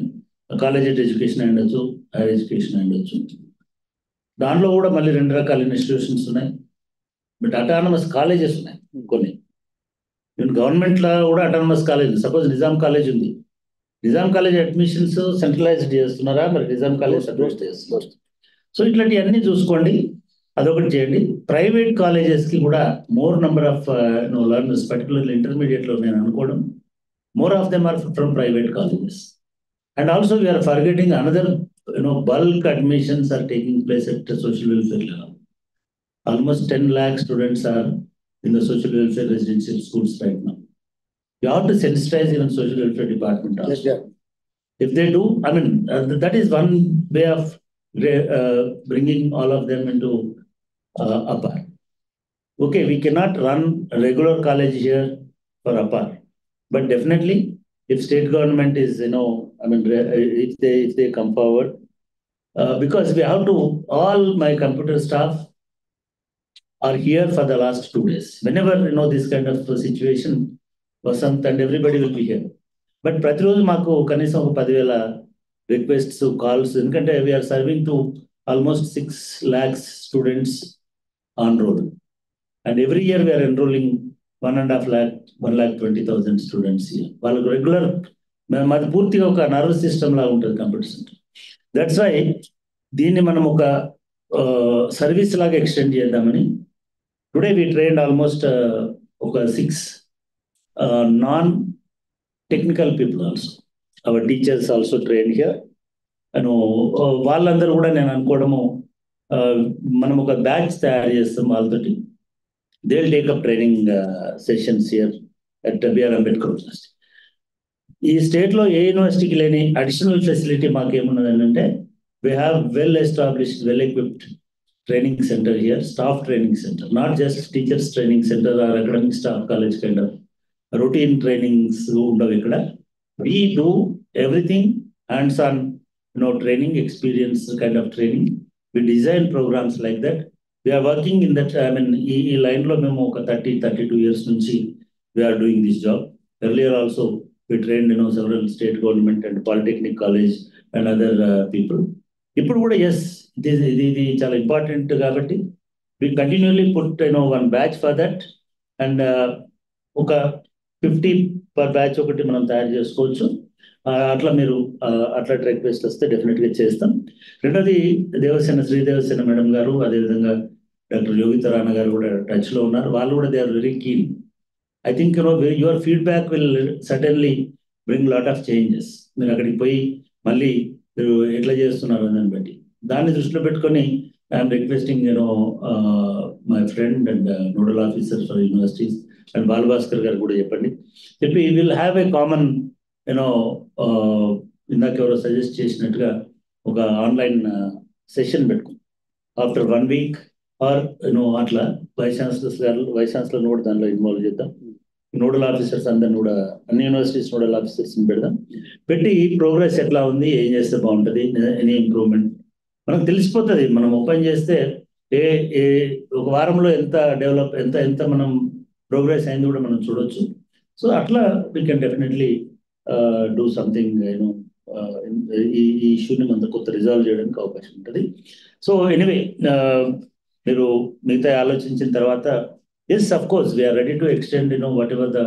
college education and also higher education and also. దాంట్లో కూడా మళ్ళీ రెండు రకాల institutions ఉన్నాయి. But autonomous colleges ఉన్నాయి కొన్ని. Government లో కూడా autonomous college, suppose Nizam college ఉంది. నిజాం కాలేజ్ అడ్మిషన్స్ సెంట్రలైజ్డ్ చేస్తున్నారా, మరి నిజాం కాలేజ్ సపోజ్ చేస్తున్నారు. సో ఇట్లాంటివన్నీ చూసుకోండి, అదొకటి చేయండి. ప్రైవేట్ కాలేజెస్ కి కూడా more number of learners, particularly intermediate లో నేను అనుకోవడం more of them are from private colleges. And also we are forgetting another, bulk admissions are taking place at the social welfare level. Almost 10 lakh students are in the social welfare residential schools right now. You have to sensitize even social welfare department also. Yes, yeah. If they do, that is one way of bringing all of them into APAAR. Okay, we cannot run a regular college here for APAAR, but definitely if state government is, if they come forward, because we have to, all my computer staff are here for the last 2 days. Whenever, this kind of situation was and everybody will be here. But ప్రతిరోజు మాకు కనీసం ఒక 10,000 requests calls, ఎందుకంటే we are serving to almost 6 lakhs students on roll. And every year we are enrolling 1.5 lakh, 1,20,000 students here. వాళ్ళకు regular మాది పూర్తిగా ఒక nervous system లాగా ఉంటుంది కంప్యూటర్ సెంటర్. దట్స్ వై దీన్ని మనం ఒక సర్వీస్ లాగా ఎక్స్టెండ్ చేద్దామని టుడే we trained almost ఒక 6 non-technical people also. Our teachers also trained here. వాళ్ళందరూ కూడా నేను అనుకోవడము, మనం ఒక బ్యాచ్ తయారు చేస్తాం వాళ్ళతోటి. They will take up training sessions here at BR Ambedkar University. ఈ స్టేట్లో ఏ యూనివర్సిటీకి లేని అడిషనల్ ఫెసిలిటీ మాకేమున్నదంటే, we have well established, well equipped training center here, staff training center, not just teachers training center or academic staff college kind of routine trainings undavu ikkada. We do everything hands on, training experience kind of training. We design programs like that. We are working in that, ee line lo memo oka 32 years nunchi we are doing this job. Earlier also we trained, several state government and polytechnic college and other people. ఇప్పుడు కూడా yes, ఇది చాలా important కాబట్టి we continually put, one batch for that, and ఒక 50 per batch ఒకటి మనం తయారు చేసుకోవచ్చు. అట్లా మీరు అట్లా రిక్వెస్ట్ వస్తే డెఫినెట్గా చేస్తాం. రెండోది శ్రీదేవసేన మేడం గారు, అదేవిధంగా డాక్టర్ యోగిత రాణా గారు కూడా టచ్లో ఉన్నారు. వాళ్ళు కూడా they are very keen. I think, your feedback will certainly bring lot of changes. మీరు అక్కడికి పోయి మళ్ళీ మీరు ఎట్లా చేస్తున్నారు అని బట్టి దాన్ని దృష్టిలో పెట్టుకొని I'm requesting, my friend and nodal officer for universities and Balabhaskar గారు కూడా చెప్పి విల్ హ్యావ్ ఏ కామన్, ఇందాక ఎవరో సజెస్ట్ చేసినట్టుగా ఒక ఆన్లైన్ సెషన్ పెట్టుకో ఆఫ్టర్ 1 week ఆర్ అట్లా వైస్ ఛాన్సలర్ కూడా దానిలో ఇన్వాల్వ్ చేద్దాం. నోడల్ ఆఫీసర్స్ అందరిని కూడా, అన్ని యూనివర్సిటీస్ నోడల్ ఆఫీసర్స్ని పెట్టి ప్రోగ్రెస్ ఎట్లా ఉంది, ఏం చేస్తే బాగుంటుంది, ఎనీ ఇంప్రూవ్మెంట్ మనకు తెలిసిపోతుంది. మనం ఓపెన్ చేస్తే ఒక వారంలో ఎంత మనం ప్రోగ్రెస్ అయింది కూడా మనం చూడొచ్చు. సో అట్లా we can definitely do something, ఈ ఇష్యూని మనం కొత్త రిజాల్వ్ చేయడానికి అవకాశం ఉంటుంది. సో ఎనీవే, మీరు మిగతా ఆలోచించిన తర్వాత, yes, of course, we are ready to extend, whatever the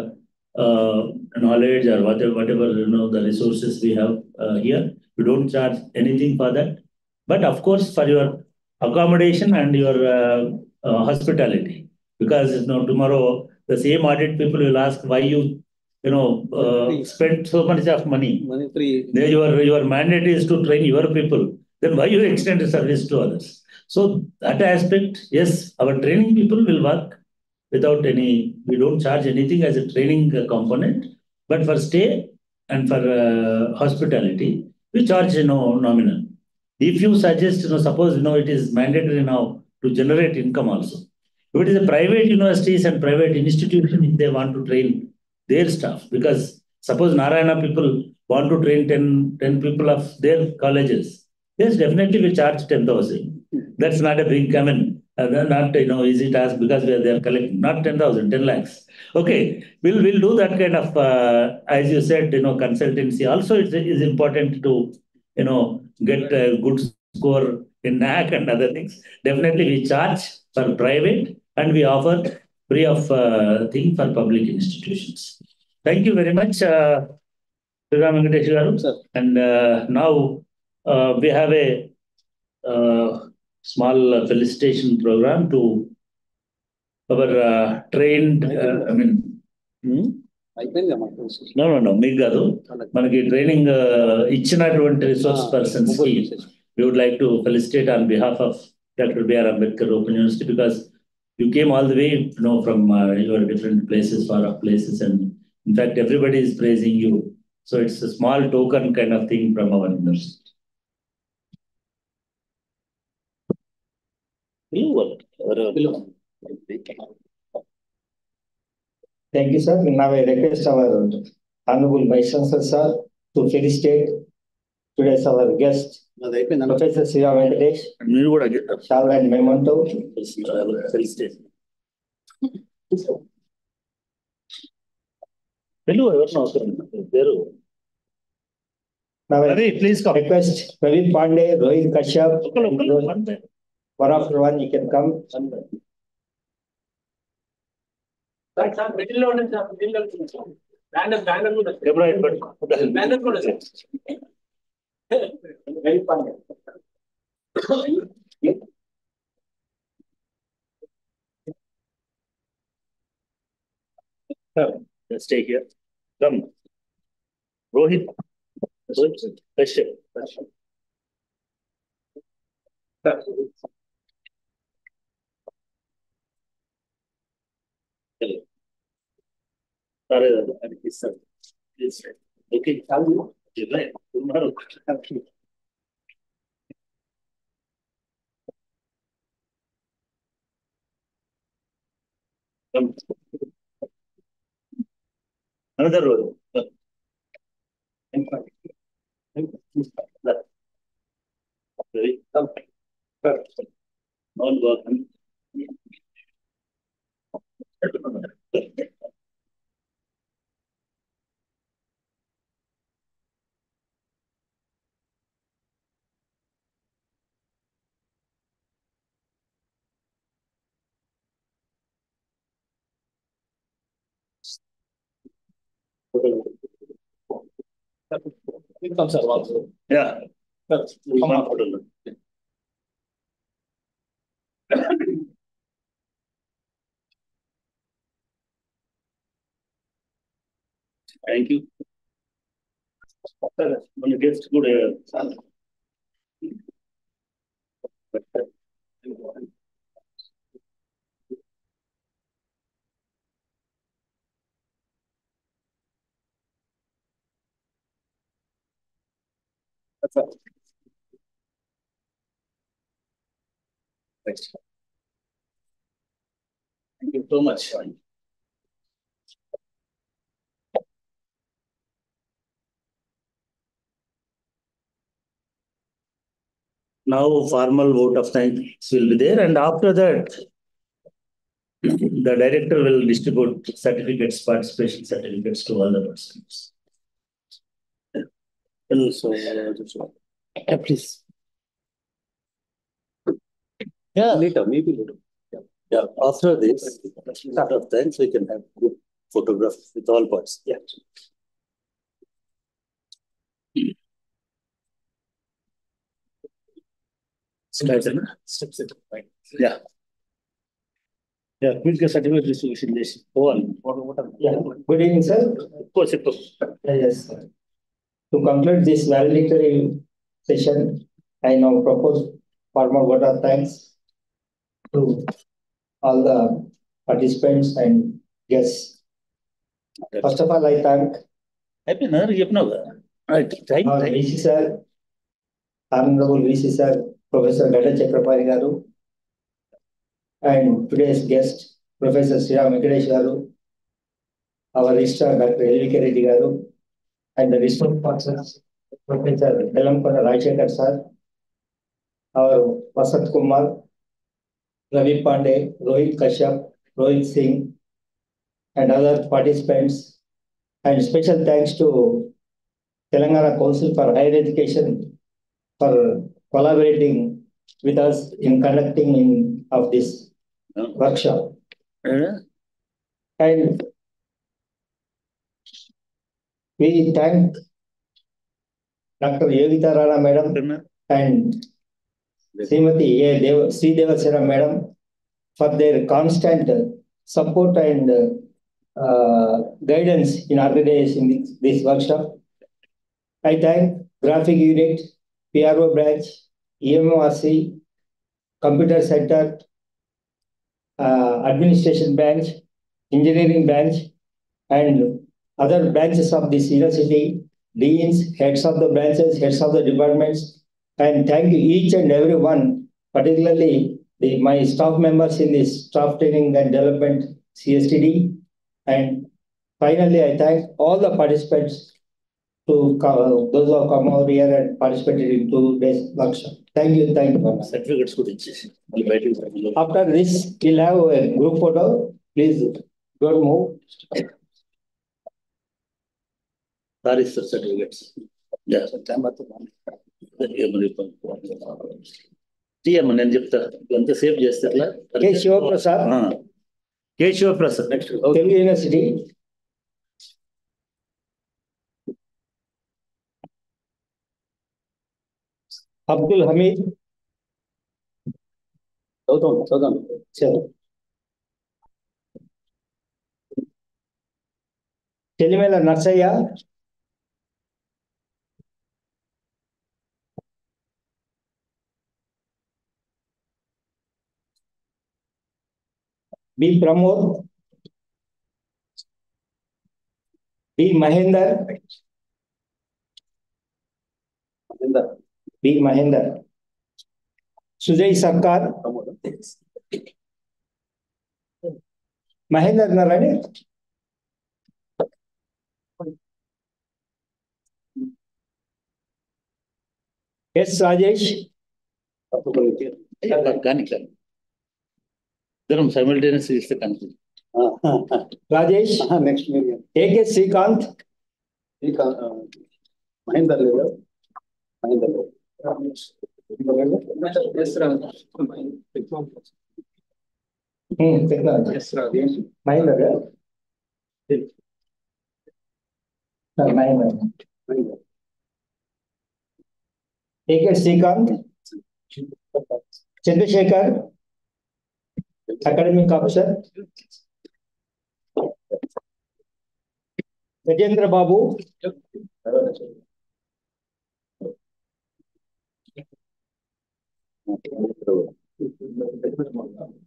knowledge or whatever, the resources we have here. We don't charge anything for that. But of course, for your accommodation and your hospitality, because tomorrow the same audit people will ask why you spend so much of money. Money free. Your mandate is to train your people. Then why you extend the service to others? So that aspect, yes, our training people will work without any, we don't charge anything as a training component, but for stay and for hospitality, we charge, nominal. If you suggest, suppose, it is mandatory now to generate income also. If it is a private universities and private institution, if they want to train their staff, because suppose Narayana people want to train 10 people of their colleges, yes, definitely we charge 10,000. That's not a big, not easy task, because they are collecting not 10,000, 10 lakhs. Okay, we'll do that kind of, as you said, consultancy. Also, it is important to get a good score in NAC and other things. Definitely, we charge for private and we offer free of thing for public institutions. Thank you very much, Venkatesh garu. And now we have a small felicitation program to our trained, No, మీకు కాదు, మనకి training ఇచ్చినటువంటి resource persons కి we would like to felicitate on behalf of Dr. B.R. Ambedkar Open University, because you came all the way, from your different places, far off places, and in fact everybody is praising you. So it's a small token kind of thing from our university. Thank you, sir. Now I request our Honorable Vice Chancellor, sir, to felicitate today's our guest, Professor Sri Venkatesh. Shall and memento. Felicitate. Now I request Ravi Pandey, Rohit Kashyap. One after one, you can come. Let's stay here. Come. Rohit. Kashyap. Okay. Come. Another row. All work. Yeah. Thank you. When it gets good, that's all. Thanks. Thank you so much. Now formal vote of thanks will be there, and after that, the director will distribute certificates, participation certificates to all the participants. Yeah, please. Yeah. Later, maybe later. Yeah, after this, vote of thanks, we can have good photograph with all parts. Yeah. Steps, right? Yeah. Yeah, quick certificate distribution. Go on. Yeah. Good evening, sir. Of course. Yes, sir. To conclude this valedictory session, I now propose formal vote of thanks to all the participants and guests. First of all, I thank our VC sir, Honorable VC sir, Professor Gada Chakrapari Garu, and today's guest, Professor Sri Venkatesh Garu, our registrar, Dr. L.V.K. Reddy Garu, and the resource persons, Professor Delamkonda Rajshekar sir, our Vasant Kumar, Ravi Pandey, Rohit Kashyap, Rohit Singh, and other participants. And special thanks to Telangana Council for Higher Education for collaborating with us in conducting of this workshop. And we thank Dr. Yogita Rana Madam and Srimati Sri Devasena Madam for their constant support and guidance in organizing this workshop. I thank Graphic Unit, PRO branch, EMORC, Computer Center, Administration branch, Engineering branch, and other branches of this university, deans, heads of the branches, heads of the departments, and thank each and every one, particularly my staff members in this staff training and development CSTD. And finally, I thank all the participants to those who have come over here and participated in today's workshop. Thank you. Certificates could exist. After this, we'll have a group photo. Please go move. That is the certificates. Yeah. నేను చెప్తా ఎంత save చేస్తారా K Shivaprasad K Shivaprasad next Telugu university Abdul Hameed చదువు Chelimela Narsaiah B Pramod B Mahender B Mahender Sujay Sarkar Mahender ఉన్నారండి S Rajesh కానీ simultaneous ఇస్తే confuse Rajesh next AK Srikanth Mahender లేదు Mahender Mahender AK Srikanth Chandrashekar academic officer Gajendra Babu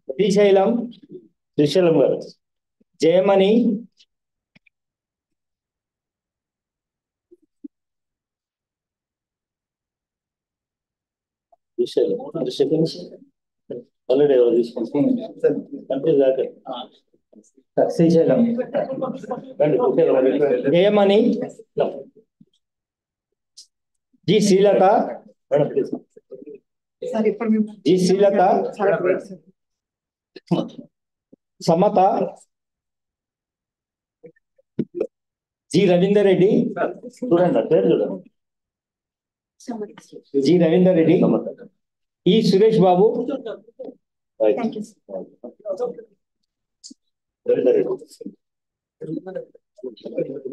Srisailam గారు జయమణి ఆల్రెడీ ఎవరు తీసుకుంటారు Srisailam Jayamani G Srilatha G Srilatha Samatha G Ravinder Reddy చూడండి పేరు చూడండి జి రవీందర్ రెడ్డి ఈ Suresh Babu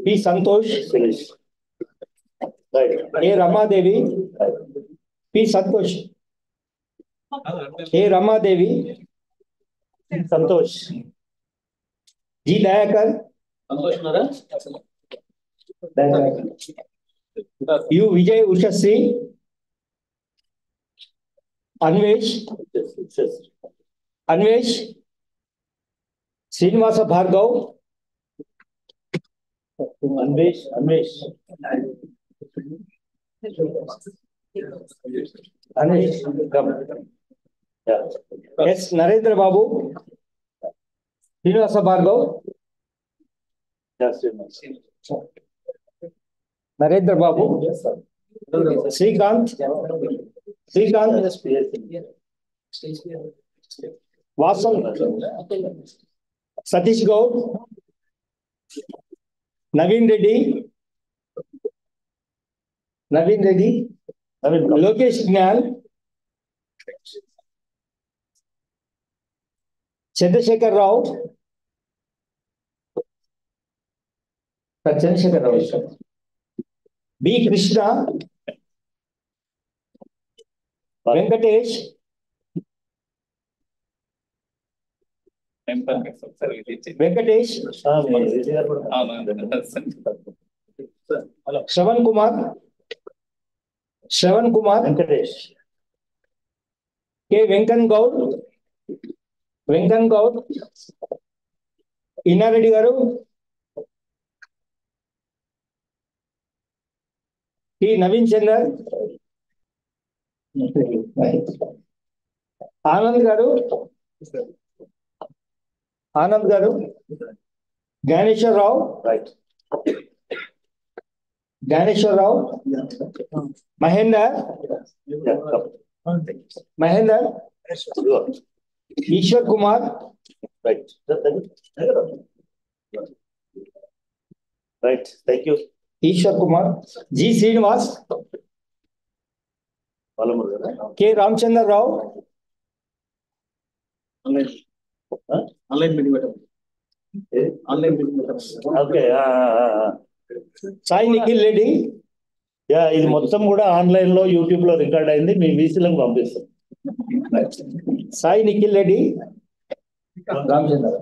P Santosh A Ramadevi P Santosh A Ramadevi Santosh G Dayakar U Vijay Ushasri Anvesh Srinivasa Bhargav Anvesh S Narendra Babu Srinivasa Bhargav Narendra Babu Srikanth Vasan Satish Goud Naveen Reddy Lokesh Gyan Chandrashekar Rao B Krishna Venkatesh Venkatesh, Shravan Kumar, Venkatesh, K Venkan Goud, Innareddy గారు, టి నవీన్ చందర్, ఆనంద్ గారు, Gnaneswara Rao, Mahender, Eshwar Kumar, thank you. G Srinivas, K Ramachandra Rao, okay. Sai Nikhil Reddy. ఇది మొత్తం కూడా ఆన్లైన్ లో యూట్యూబ్ లో రికార్డ్ అయింది, మీ వీసీలకు పంపిస్తాం. Sai Nikhil Reddy, Ramachandra,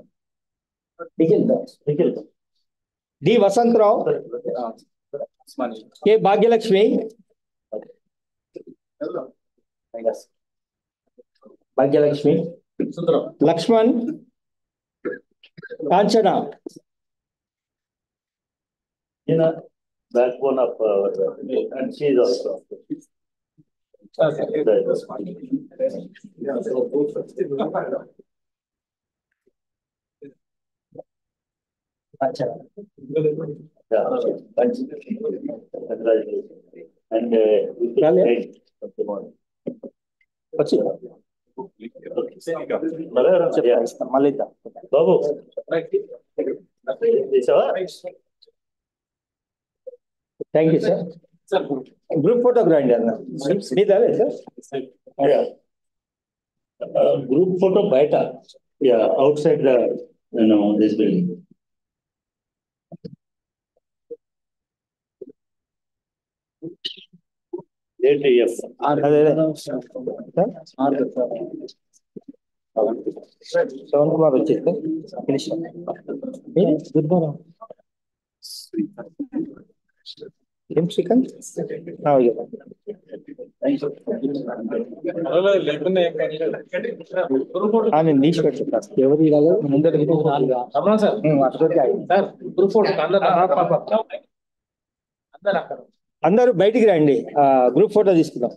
Nikhil, D Vasantharao, K Bhagyalakshmi, Lakshman, Kanchana, backbone of and she is also. And Babu thank you sir. Group photo grand అన్న మీదే సార్. గ్రూప్ ఫోటో బయట, outside this building. Shravan Kumar వచ్చేస్తే ఏం శ్రీకాంత్ నేను తీసి పెట్టుకుంటాను. ఎవరు అందరూ బయటికి రండి, గ్రూప్ ఫోటో తీసుకుందాం.